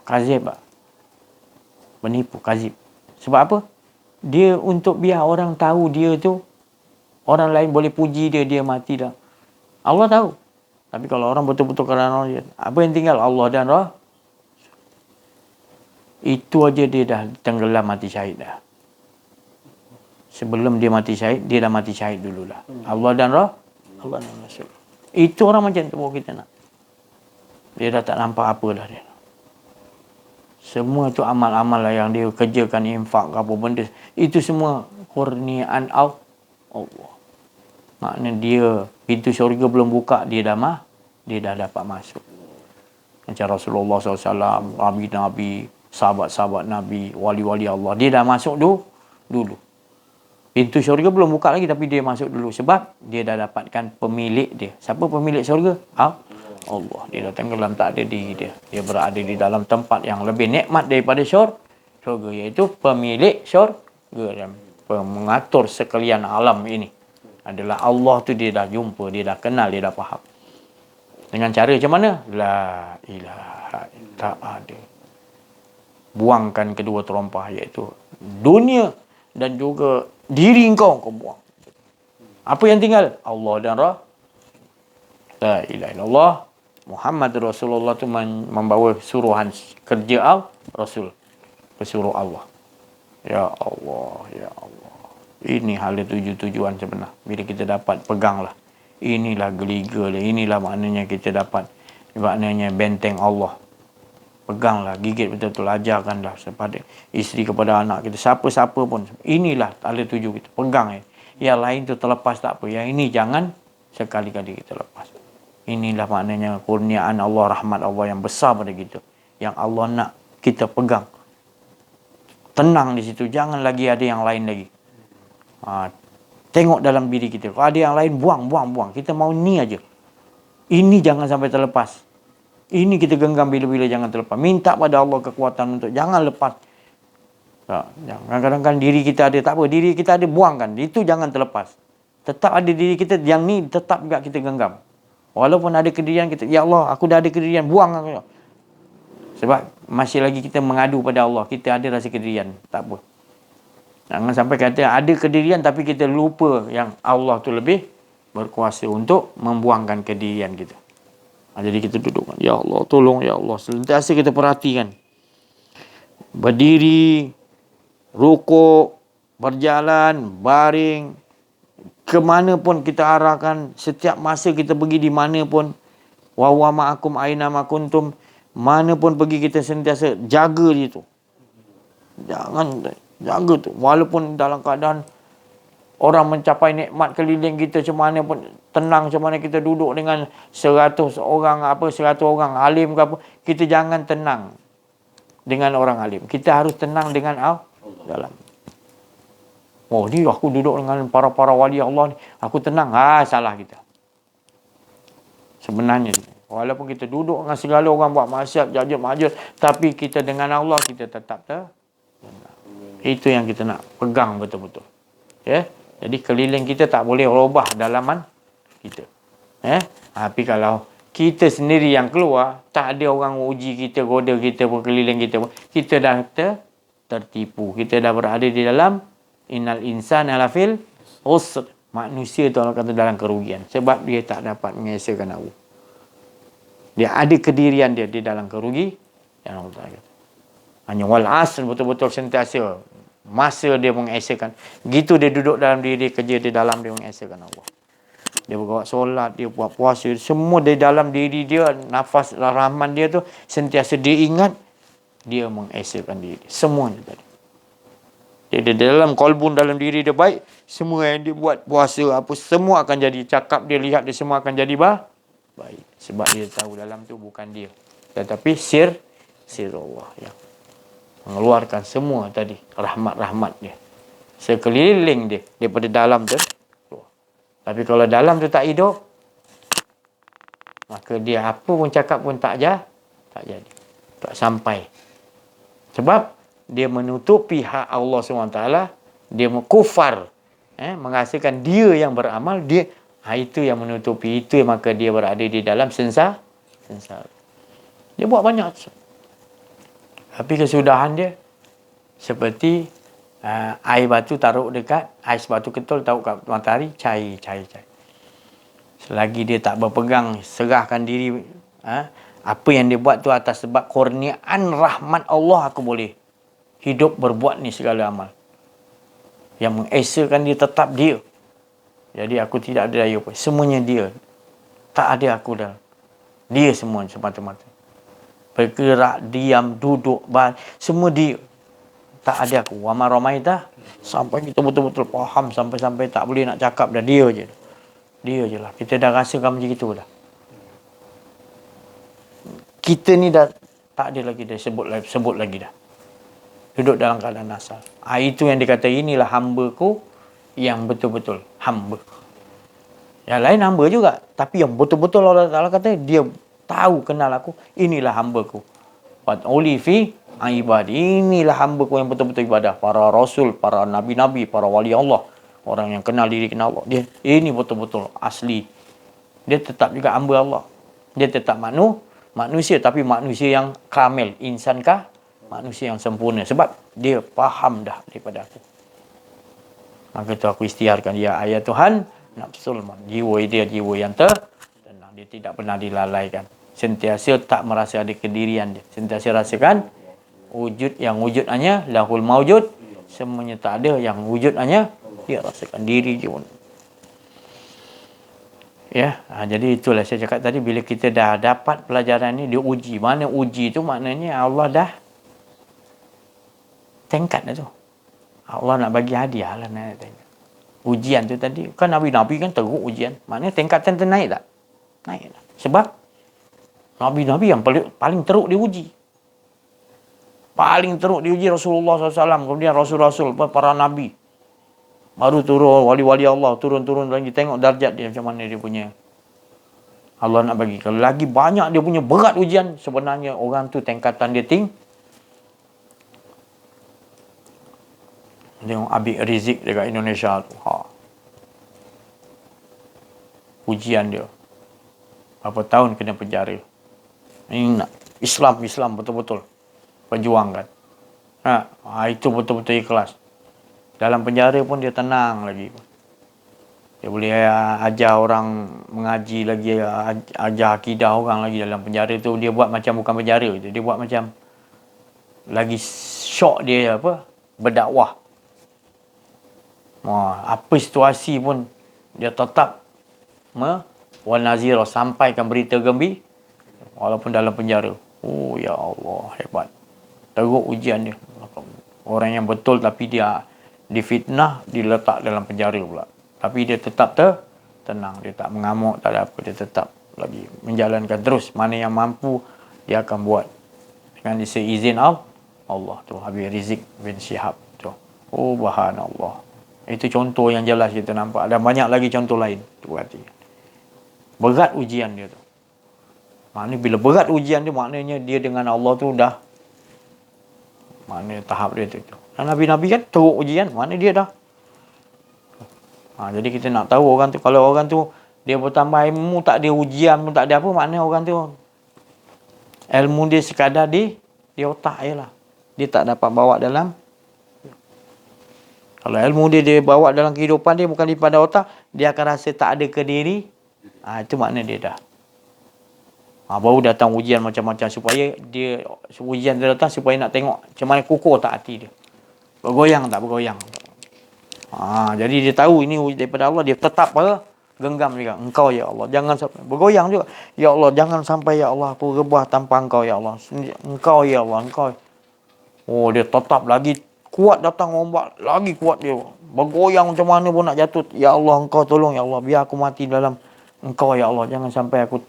Kazib. Penipu, kazib. Sebab apa? Dia untuk biar orang tahu dia tu, orang lain boleh puji dia, dia mati dah. Allah tahu. Tapi kalau orang betul-betul kerana Allah, apa yang tinggal? Allah dan Rasul. Itu aja dia dah tenggelam mati syahid dah. Sebelum dia mati syahid, dia dah mati syahid dululah. Allah dan Rasul. Itu orang macam tu kita nak. Dia dah tak nampak apa dah dia. Semua tu amal-amal lah yang dia kerjakan, infak apa benda. Itu semua kurniaan Allah. Maknanya dia, pintu syurga belum buka, dia dah dapat masuk. Macam Rasulullah SAW, Nabi, sahabat-sahabat Nabi, wali-wali Allah. Dia dah masuk dulu. Pintu syurga belum buka lagi tapi dia masuk dulu. Sebab dia dah dapatkan pemilik dia. Siapa pemilik syurga? Allah. Dia dah tenggelam, tak ada diri dia. Dia berada di dalam tempat yang lebih nikmat daripada syurga, iaitu pemilik syurga dan mengatur sekalian alam ini adalah Allah tu. Dia dah jumpa, dia dah kenal, dia dah faham. Dengan cara macam mana? La ilaha, tak ada. Buangkan kedua terompah, iaitu dunia dan juga diri kau buang. Apa yang tinggal? Allah dan Rasul. La ilaha illallah Muhammad Rasulullah tu membawa suruhan kerja Rasul, pesuruh Allah. Ya Allah, ya Allah. Ini hala tujuan sebenar. Bila kita dapat peganglah. Inilah geliga dia. Inilah maknanya kita dapat. Maknanya benteng Allah. Peganglah, gigit betul-betul, ajarkanlah kepada isteri, kepada anak kita, siapa-siapa pun. Inilah hala tuju kita. Pegang. Yang lain tu terlepas tak apa. Yang ini jangan sekali-kali kita lepas. Inilah maknanya kurniaan Allah, rahmat Allah yang besar pada kita. Yang Allah nak kita pegang. Tenang di situ. Jangan lagi ada yang lain lagi. Tengok dalam diri kita. Kalau ada yang lain, buang. Kita mau ni aja. Ini jangan sampai terlepas. Ini kita genggam bila-bila jangan terlepas. Minta pada Allah kekuatan untuk jangan lepas. Kadang-kadang diri kita ada, tak apa. Diri kita ada, buangkan. Itu jangan terlepas. Tetap ada diri kita, yang ni tetap juga kita genggam. Walaupun ada kedirian kita, ya Allah, aku dah ada kedirian, buang aku. Sebab masih lagi kita mengadu pada Allah. Kita ada rasa kedirian. Tak apa. Jangan sampai kata ada kedirian tapi kita lupa yang Allah tu lebih berkuasa untuk membuangkan kedirian kita. Jadi kita duduk, ya Allah, tolong ya Allah. Sentiasa kita perhatikan. Berdiri, rukuk, berjalan, baring, ke mana pun kita arahkan, setiap masa kita pergi di mana pun, wa huwa ma'akum aina ma kuntum, mana pun pergi kita sentiasa jaga dia tu. Jangan jaga tu. Walaupun dalam keadaan orang mencapai nikmat keliling kita macam mana pun, tenang macam mana kita duduk dengan 100 orang alim ke apa, kita jangan tenang dengan orang alim. Kita harus tenang dengan Allah dalam. Oh, ni aku duduk dengan para wali Allah ni, aku tenang. Salah kita. Sebenarnya walaupun kita duduk dengan segala orang buat maksiat, jajat, tapi kita dengan Allah kita tetap tenang. Itu yang kita nak pegang betul-betul. Ya. Jadi keliling kita tak boleh robah dalaman kita. Tapi kalau kita sendiri yang keluar, tak ada orang uji kita, goda kita, berkeliling kita dah tertipu. Kita dah berada di dalam innal insana lafil khusr. Manusia tu Allah kata dalam kerugian. Sebab dia tak dapat mengesahkan Allah. Dia ada kedirian dia di dalam kerugian. Yang Allah kata. Hanya wal asr, betul-betul sentiasa masa dia mengesahkan. Gitu dia duduk dalam diri, kerja di dalam dia mengesahkan Allah. Dia buat solat, dia buat puasa, semua di dalam diri dia, nafas rahman dia tu sentiasa dia ingat, dia mengesahkan diri. Semuanya tadi. Dia di dalam kolbun, dalam diri dia baik, semua yang dia buat, puasa apa, semua akan jadi, cakap dia, lihat dia, semua akan jadi baik. Sebab dia tahu dalam tu bukan dia. Tetapi sir Allah yang mengeluarkan semua tadi rahmat-rahmat dia sekeliling dia daripada dalam tu. Tapi kalau dalam tu tak hidup, maka dia apa pun cakap pun tak jadi, tak sampai. Sebab dia menutupi hak Allah SWT, dia kufar, menghasilkan dia yang beramal, dia itu yang menutupi, itu yang maka dia berada di dalam sensara. Dia buat banyak. Tapi kesudahan dia seperti air batu taruh dekat, ais batu ketol taruh kat matahari, cair. Selagi dia tak berpegang, serahkan diri, apa yang dia buat tu atas sebab kurniaan rahmat Allah, aku boleh hidup berbuat ni segala amal. Yang mengesahkan dia tetap dia. Jadi aku tidak ada daya pun. Semuanya dia. Tak ada aku dah. Dia semua semata-mata. Bergerak, diam, duduk, semua dia. Tak ada aku. Wa ma ramaita, sampai kita betul-betul faham, sampai-sampai tak boleh nak cakap dah, dia je. Dia je lah. Kita dah rasakan macam itu dah. Kita ni dah tak ada lagi dah sebut lagi dah. Duduk dalam keadaan asal. Itu yang dikata, inilah hamba-Ku yang betul-betul hamba. Yang lain hamba juga, tapi yang betul-betul Allah Taala kata dia tahu, kenal aku, inilah hamba-Ku. Fat'uli fi ibadi, inilah hamba-Ku yang betul-betul ibadah. Para rasul, para nabi-nabi, para wali Allah, orang yang kenal diri, kenal Allah, dia ini betul-betul asli. Dia tetap juga hamba Allah. Dia tetap manusia, tapi manusia yang kamil. Insankah? Manusia yang sempurna. Sebab dia faham dah daripada aku. Maka tu aku istiharkan dia, ayat Tuhan, nafsul man, jiwa dia jiwa yang tenang. Dia tidak pernah dilalaikan. Sentiasa tak merasa ada kedirian dia. Sentiasa rasakan wujud yang wujud hanya lahul maujud. Semuanya tak ada, yang wujud hanya dia rasakan diri je pun. Ya, jadi itulah saya cakap tadi, bila kita dah dapat pelajaran ni, dia uji. Mana uji tu maknanya Allah dah tingkat dah tu. Allah nak bagi hadiah lah, nak tengok. Ujian tu tadi, kan Nabi-Nabi kan teruk ujian. Maknanya tingkatan tu naik tak? Naik tak? Sebab Nabi-Nabi yang paling teruk diuji. Paling teruk diuji Rasulullah SAW, kemudian Rasul-Rasul, para Nabi. Baru turun wali-wali Allah, turun-turun lagi, tengok darjat dia macam mana dia punya. Allah nak bagi. Kalau lagi banyak dia punya berat ujian, sebenarnya orang tu tingkatan dia tengok Habib Rizik dekat Indonesia tu. Ujian dia. Berapa tahun kena penjara. Ini nak Islam betul-betul perjuangkan. Itu betul-betul ikhlas. Dalam penjara pun dia tenang lagi. Dia boleh ajar orang mengaji lagi, ajar akidah orang lagi dalam penjara tu. Dia buat macam bukan penjara tu. Dia buat macam lagi syok dia berdakwah. Apa situasi pun dia tetap wal nazira, sampaikan berita gembira walaupun dalam penjara. Oh ya Allah, hebat. Teruk ujian dia. Orang yang betul tapi dia difitnah, diletak dalam penjara pula. Tapi dia tetap tenang, dia tak mengamuk, tak ada apa, dia tetap lagi menjalankan terus. Mana yang mampu dia akan buat dengan seizin Allah tu. Habib Rizik bin Syihab tu. Oh subhanallah. Itu contoh yang jelas kita nampak. Dan banyak lagi contoh lain tu berarti. Berat ujian dia tu. Maknanya bila berat ujian dia, maknanya dia dengan Allah tu dah, maknanya tahap dia tu. Dan Nabi-Nabi kan teruk ujian, mana dia dah. Jadi kita nak tahu orang tu, kalau orang tu dia bertambah ilmu, tak ada ujian pun, tak ada apa, maknanya orang tu ilmu dia sekadar di otak je lah. Dia tak dapat bawa dalam. Kalau ilmu dia bawa dalam kehidupan dia, bukan daripada otak, dia akan rasa tak ada ke diri. Itu makna dia dah. Baru datang ujian macam-macam, supaya ujian dia datang supaya nak tengok macam mana kukuh tak hati dia. Bergoyang tak bergoyang. Jadi dia tahu ini daripada Allah, dia tetap genggam juga. Engkau ya Allah, jangan sampai bergoyang juga. Ya Allah, jangan sampai ya Allah aku rebah tanpa Engkau ya Allah. Engkau ya Allah, Engkau. Oh, dia tetap lagi kuat, datang ombak lagi kuat dia. Bergoyang macam mana pun nak jatuh. Ya Allah, Engkau tolong ya Allah, biar aku mati dalam Engkau ya Allah, jangan sampai aku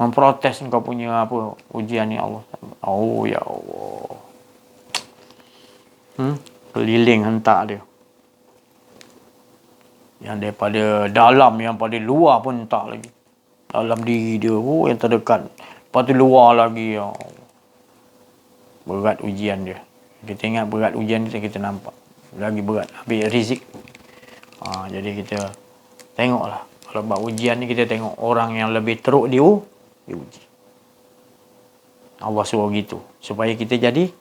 memprotes Engkau punya ujian ya Allah. Oh ya Allah. Keliling hentak dia. Yang daripada dalam, yang pada luar pun tak lagi. Dalam diri dia, yang terdekat. Lepas tu luar lagi. Berat ujian dia. Kita ingat berat ujian dia, kita nampak. Lagi berat. Habib Rizik. Jadi kita tengoklah. Kalau buat ujian ni, kita tengok orang yang lebih teruk diuji. Allah suruh gitu. Supaya kita jadi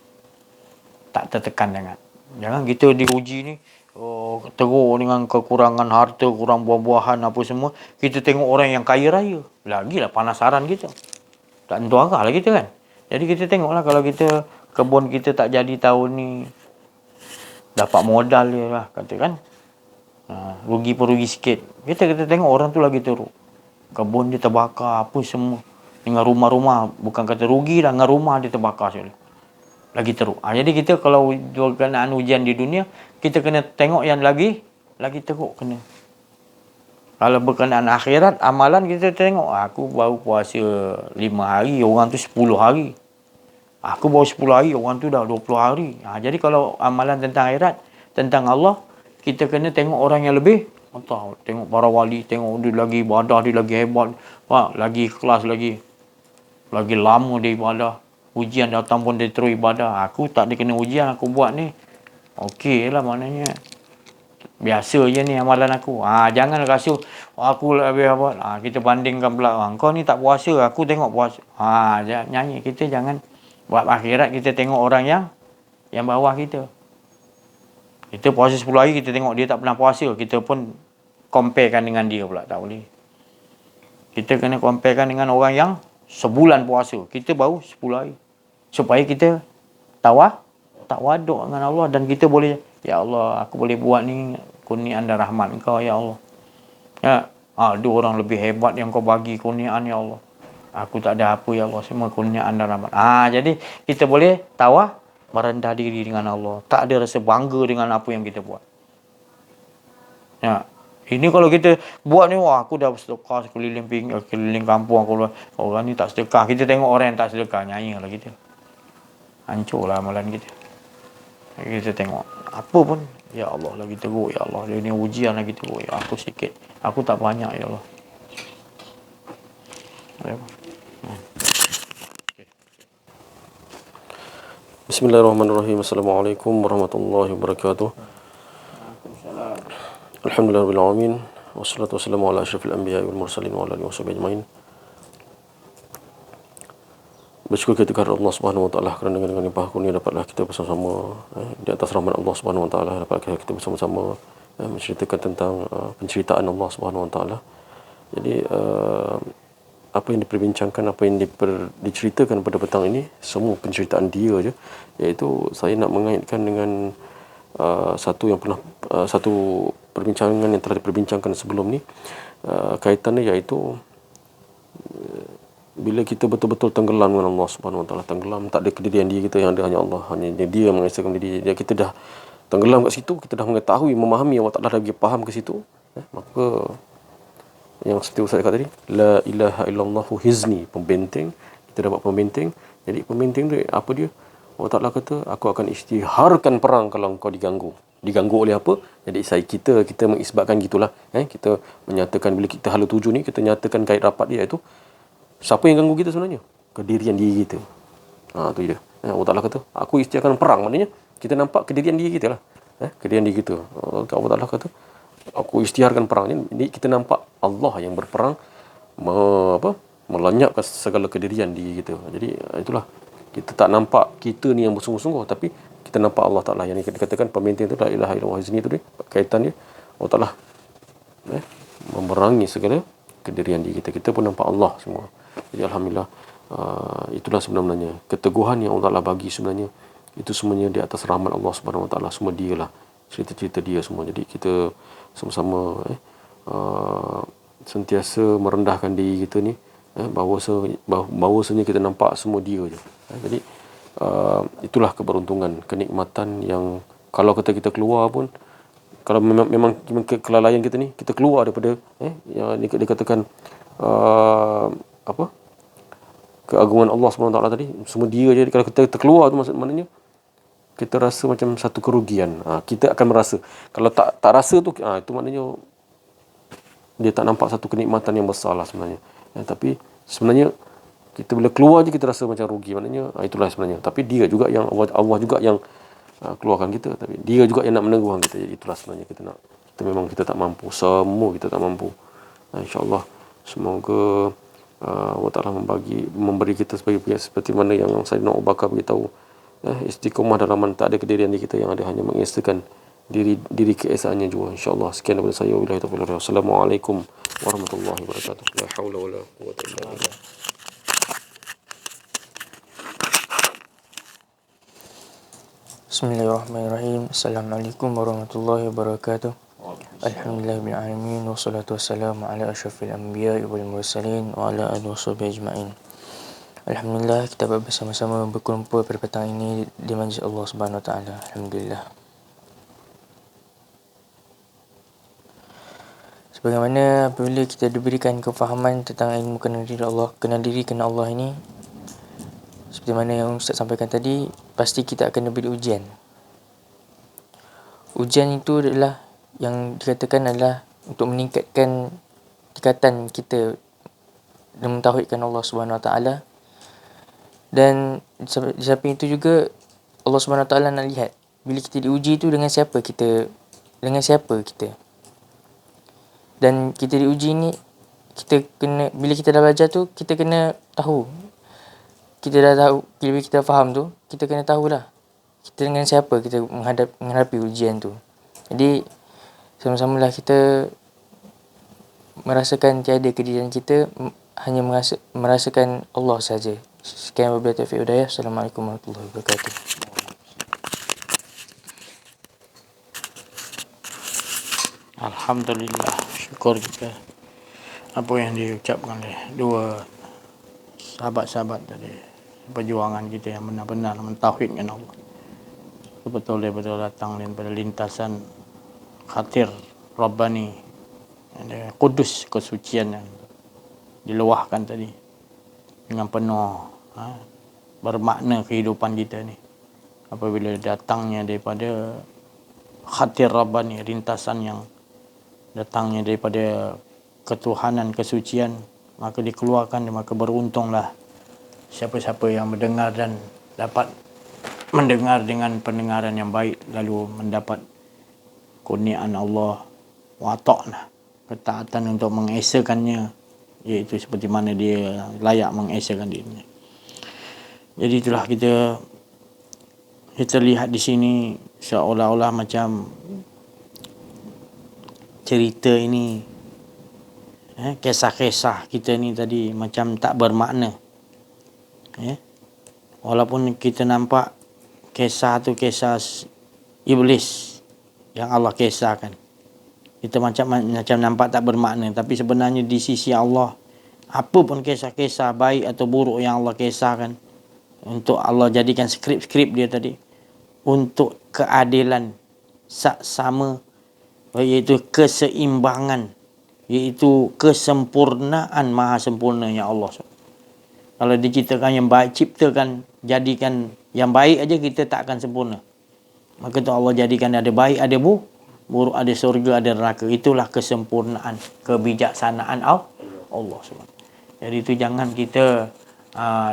tak tertekan dengan. Jangan kita diuji ni, teruk dengan kekurangan harta, kurang buah-buahan apa semua. Kita tengok orang yang kaya raya, lagilah penasaran kita. Tak tentu arah lah kita kan. Jadi kita tengoklah, kalau kita kebun kita tak jadi tahun ni, dapat modal dia lah katakan, rugi pun rugi sikit. Kita tengok orang tu lagi teruk, kebun dia terbakar apa semua, dengan rumah-rumah, bukan kata rugi lah, dengan rumah dia terbakar sekali, lagi teruk. Jadi kita kalau berkenaan ujian di dunia, kita kena tengok yang lagi teruk kena. Kalau berkenaan akhirat, amalan kita tengok, aku baru puasa 5 hari, orang tu 10 hari. Aku baru 10 hari, orang tu dah 20 hari. Jadi kalau amalan tentang akhirat, tentang Allah, kita kena tengok orang yang lebih. Tengok para wali, tengok dia lagi ibadah, dia lagi hebat, lagi ikhlas, lagi lama dia ibadah. Ujian datang pun dia terus ibadah. Aku tak ada kena ujian, aku buat ni okey lah, maknanya biasa je ni amalan aku. Jangan rasa aku lebih apa. Kita bandingkan pula, kau ni tak puasa, aku tengok puasa. Nyanyi. Kita jangan buat akhirat, kita tengok orang yang bawah kita. Kita puasa 10 hari, kita tengok dia tak pernah puasa, kita pun comparekan dengan dia pula, tak boleh. Kita kena comparekan dengan orang yang sebulan puasa, kita baru 10 hari. Supaya kita tawaduk dengan Allah, dan kita boleh, ya Allah, aku boleh buat ni, kurniaan dan rahmat Engkau ya Allah. Ada orang lebih hebat yang Kau bagi kurniaan ya Allah. Aku tak ada apa ya Allah, semua kurniaan dan rahmat. Jadi kita boleh merendah diri dengan Allah. Tak ada rasa bangga dengan apa yang kita buat. Ini kalau kita buat ni, aku dah sedekah keliling kampung aku. Orang ni tak sedekah. Kita tengok orang yang tak sedekah, nyanyi lah kita. Hancurlah amalan kita. Kita tengok apa pun Ya Allah, lagi teruk ya Allah. Dia ni ujian lagi teruk ya. Aku sikit. Aku tak banyak ya Allah. Bismillahirrahmanirrahim. Assalamualaikum warahmatullahi wabarakatuh. Alhamdulillahirabbil alamin. Wassalatu wassalamu ala asyrafil anbiya'i wal mursalin wa ala alihi washabihi ajmain. Bersyukur kita kepada Allah Subhanahu wa taala kerana dengan limpah kurnia dapatlah kita bersama-sama di atas rahmat Allah Subhanahu wa taala dapat kita bersama-sama menceritakan tentang penceritaan Allah Subhanahu wa taala. Jadi apa yang diperbincangkan, apa yang diceritakan pada petang ini semua penceritaan dia je, iaitu saya nak mengaitkan dengan satu perbincangan yang telah diperbincangkan sebelum ni, kaitannya iaitu bila kita betul-betul tenggelam dengan Allah Subhanahu Wa Taala, tenggelam, tak ada kedirian diri kita, yang ada hanya Allah, hanya Dia mengesahkan diri dia. Kita dah tenggelam kat situ, kita dah mengetahui, memahami Allah Taala, dah bagi faham ke situ, maka yang seperti Ustaz kata tadi, la ilaha illallahu hizni, pembenteng, kita dapat pembenteng. Jadi pembenteng tu apa dia? Allah Taala kata, aku akan isytiharkan perang kalau engkau diganggu. Diganggu oleh apa? Jadi kita mengisbatkan gitulah, kita menyatakan bila kita hala tuju ni, kita nyatakan kait rapat dia, iaitu siapa yang ganggu kita sebenarnya? Kedirian diri kita. Tu dia. Allah Taala kata, aku isytiharkan perang, maknanya kita nampak kedirian diri kita lah. Kedirian diri kita. Allah Taala kata, aku isytiharkan perang. Ini kita nampak Allah yang berperang, melenyapkan segala kedirian diri kita. Jadi itulah, kita tak nampak kita ni yang bersungguh-sungguh, tapi kita nampak Allah Ta'ala. Yang dikatakan pembenteng itu, la ilaha illallah hizni tu dia, kaitan dia, Allah Ta'ala memerangi segala kedirian diri kita. Kita pun nampak Allah semua. Jadi Alhamdulillah, itulah sebenarnya keteguhan yang Allah Ta'ala bagi sebenarnya. Itu semuanya di atas rahmat Allah Subhanahu Wa Ta'ala. Semua dia lah, cerita-cerita dia semua. Jadi kita sama-sama sentiasa merendahkan diri kita ni, bahawasanya kita nampak semua dia je. Jadi itulah keberuntungan, kenikmatan yang kalau kita keluar pun, kalau memang kelalaian kita ni, kita keluar daripada yang dikatakan keagungan Allah SWT tadi, semua dia je. Kalau kita terkeluar tu maknanya kita rasa macam satu kerugian. Kita akan merasa. Kalau tak rasa tu, itu maknanya dia tak nampak satu kenikmatan yang besar lah sebenarnya. Tapi sebenarnya kita bila keluar je kita rasa macam rugi. Maknanya itulah sebenarnya. Tapi dia juga yang Allah juga yang keluarkan kita. Tapi dia juga yang nak meneguhkan kita. Jadi itulah sebenarnya kita memang kita tak mampu. Semua kita tak mampu. InsyaAllah semoga Allah Ta'ala memberi kita seperti mana yang Sayyidina Abu Bakar beritahu, istiqomah dalam tak ada kedirian di kita, yang ada hanya mengesahkan diri keesaannya juga. InsyaAllah. Sekian daripada saya. Wassalamualaikum warahmatullahi wabarakatuh. La haula wala quwwata illa billah. Bismillahirrahmanirrahim. Assalamualaikum warahmatullahi wabarakatuh. Alhamdulillahirabbil alamin, wassalatu wassalamu ala asyrafil anbiya'i wal mursalin wa ala alihi washabihi ajmain. Alhamdulillah, kita bersama-sama berkumpul pada petang ini di majlis Allah Subhanahu Wa Taala. Alhamdulillah. Sebagaimana apabila kita diberikan kefahaman tentang ilmu kenal diri Allah ini, seperti mana yang Ustaz sampaikan tadi, pasti kita akan diberi ujian. Ujian itu adalah yang dikatakan adalah untuk meningkatkan tingkatan kita dan mentauhidkan Allah Subhanahu Wa Taala. Dan di samping itu juga Allah Subhanahu Wa Taala nak lihat bila kita diuji itu dengan siapa kita. Dan kita diuji ni, kita kena, bila kita dah belajar tu, kita kena tahu. Kita dah tahu, bila kita faham tu, kita kena tahulah kita dengan siapa kita menghadapi ujian tu. Jadi sama-samalah kita merasakan tiada kedirian kita, hanya merasakan Allah saja. Sekian wabillahi taufiq hidayah. Assalamualaikum warahmatullahi wabarakatuh. Alhamdulillah, syukur kita apa yang diucapkan oleh dua sahabat-sahabat tadi, perjuangan kita yang benar-benar mentauhidkan Allah, betul-betul datang daripada lintasan khatir Rabbani, kudus, kesucian yang diluahkan tadi dengan penuh bermakna kehidupan kita ni. Apabila datangnya daripada khatir rabbani, rintasan yang datangnya daripada ketuhanan, kesucian, maka dikeluarkan, maka beruntunglah siapa-siapa yang mendengar dan dapat mendengar dengan pendengaran yang baik, lalu mendapat kurniaan Allah, wata'na, ketaatan untuk mengesakannya, iaitu seperti mana dia layak mengesakan dirinya. Jadi itulah kita lihat di sini seolah-olah macam cerita ini, kisah-kisah kita ni tadi macam tak bermakna. Walaupun kita nampak kisah tu kisah iblis yang Allah kisahkan, kita macam nampak tak bermakna, tapi sebenarnya di sisi Allah, apa pun kisah-kisah baik atau buruk yang Allah kisahkan, untuk Allah jadikan skrip-skrip dia tadi untuk keadilan sama, iaitu keseimbangan, iaitu kesempurnaan maha sempurnanya Allah. Kalau diciptakan yang baik, ciptakan, jadikan yang baik aja, kita tak akan sempurna. Maka tu Allah jadikan ada baik, ada buruk, ada surga, ada neraka. Itulah kesempurnaan, kebijaksanaan Allah SWT. Jadi itu jangan kita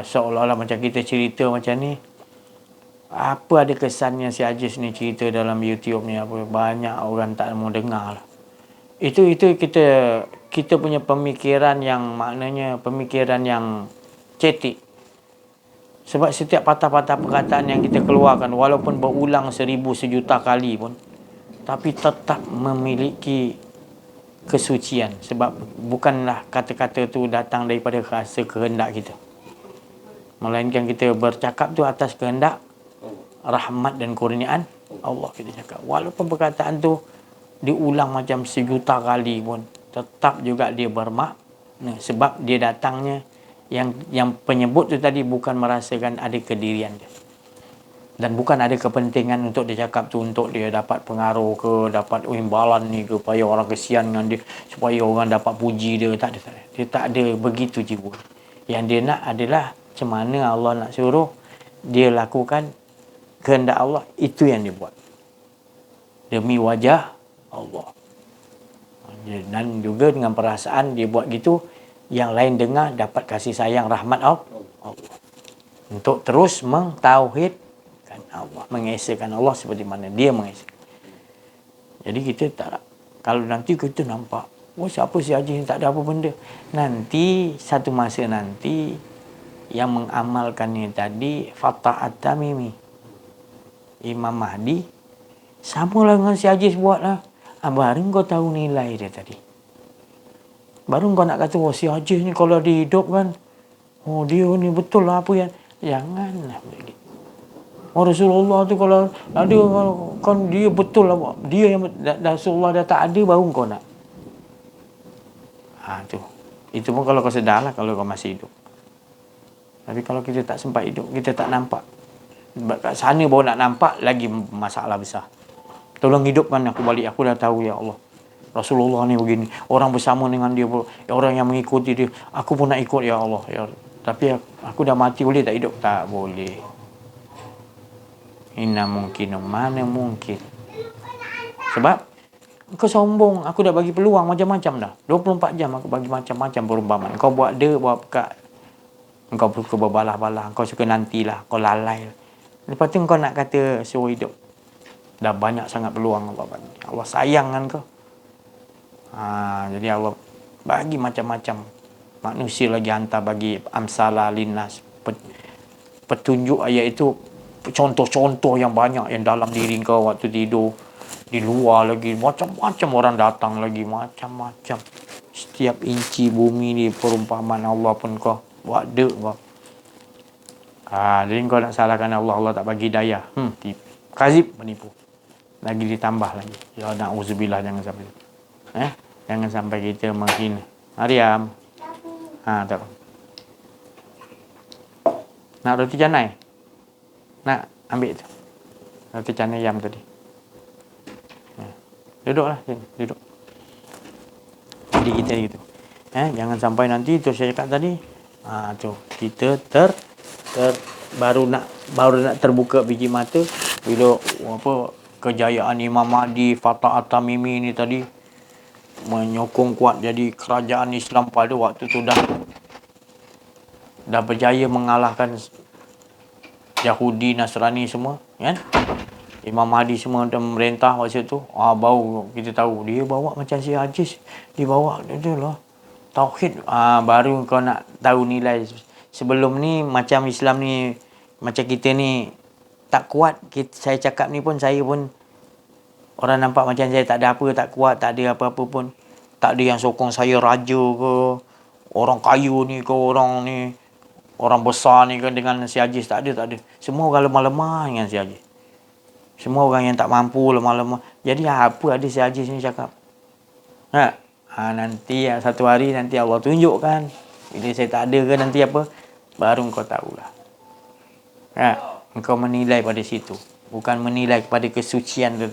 seolah-olah macam kita cerita macam ni, apa ada kesannya si Ajis ni cerita dalam YouTube ni, apa banyak orang tak mau dengar lah. Itu kita punya pemikiran yang maknanya pemikiran yang cetek. Sebab setiap patah-patah perkataan yang kita keluarkan, walaupun berulang 1000 sejuta kali pun, tapi tetap memiliki kesucian. Sebab bukanlah kata-kata tu datang daripada rasa kehendak kita, melainkan kita bercakap tu atas kehendak, rahmat dan kurniaan Allah kita cakap. Walaupun perkataan tu diulang macam 1,000,000 kali pun, tetap juga dia bermakna. Sebab dia datangnya, yang penyebut tu tadi bukan merasakan ada kedirian dia, dan bukan ada kepentingan untuk dia cakap tu untuk dia dapat pengaruh ke, dapat imbalan ni ke, supaya orang kesian dengan dia, supaya orang dapat puji dia. Tak ada. Dia tak ada begitu jiwa. Yang dia nak adalah macam mana Allah nak suruh dia lakukan kehendak Allah, itu yang dia buat demi wajah Allah. Dan juga dengan perasaan dia buat gitu, yang lain dengar dapat kasih sayang, rahmat Allah, untuk terus mentauhidkan Allah, mengesakan Allah seperti mana dia mengesakan. Jadi kita tak, kalau nanti kita nampak, siapa si Haji ni tak ada apa benda, nanti satu masa nanti yang mengamalkannya tadi Fatah At-Tamimi, Imam Mahdi, sama lah dengan si Haji buat lah. Baru kau tahu nilai dia tadi. Baru kau nak kata, si Haji ni kalau dia hidup kan, dia ni betul lah apa yang, janganlah begitu. Rasulullah tu kalau ada, kan dia betul lah, dia yang Rasulullah dah tak ada, baru kau nak. Itu pun kalau kau sedar lah, kalau kau masih hidup. Tapi kalau kita tak sempat hidup, kita tak nampak. Kat sana baru nak nampak, lagi masalah besar. Tolong hidupkan aku balik, aku dah tahu ya Allah, Rasulullah ni begini, orang bersama dengan dia, orang yang mengikuti dia, aku pun nak ikut ya Allah. Tapi aku dah mati, boleh tak hidup? Tak boleh. Inna mungkin, mana mungkin. Sebab kau sombong, aku dah bagi peluang macam-macam dah. 24 jam aku bagi macam-macam perumpamaan. Kau buat buat pekat. Kau suka berbalah-balah, kau suka nantilah, kau lalai. Lepas tu kau nak kata suruh hidup. Dah banyak sangat peluang Allah bagi. Allah sayang kan kau. Jadi Allah bagi macam-macam. Manusia lagi hantar bagi amsala linnas, petunjuk, iaitu contoh-contoh yang banyak yang dalam diri kau waktu tidur. Di luar lagi macam-macam orang datang lagi, macam-macam. Setiap inci bumi ni perumpamaan Allah pun kau buat kau. Jadi kau nak salahkan Allah, Allah tak bagi daya. Kazib, menipu. Lagi ditambah lagi. Ya na'udzubillah, jangan sampai. Jangan sampai kita menghina. Mariam. Tak. Nak roti canai? Nak ambil tu. Roti canai ayam tadi. Duduklah, duduk. Jadi kita gitu. Jangan sampai nanti tu saya cakap tadi. Tu kita baru nak terbuka biji mata bila kejayaan Imam Mahdi, Fatah At-Tamimi ni tadi menyokong kuat. Jadi kerajaan Islam pada waktu tu dah berjaya mengalahkan Yahudi, Nasrani semua, kan? Imam Mahdi semua dah memerintah masa tu. Baru kita tahu dia bawa macam si Hajiz, dia bawa dia lah tauhid. Baru kau nak tahu nilai. Sebelum ni macam Islam ni, macam kita ni tak kuat. Saya cakap ni pun, saya pun orang nampak macam saya tak ada apa, tak kuat, tak ada apa-apa pun. Tak ada yang sokong saya raja ke, orang kaya ni ke, orang besar ni ke dengan si Hajiz. Tak ada. Semua orang lemah-lemah dengan si Hajiz. Semua orang yang tak mampu, lemah-lemah. Jadi apa ada si Hajiz ni cakap? Nanti satu hari nanti Allah tunjukkan. Bila saya tak ada ke nanti apa, baru kau tahulah. Engkau menilai pada situ. Bukan menilai kepada kesucian tu.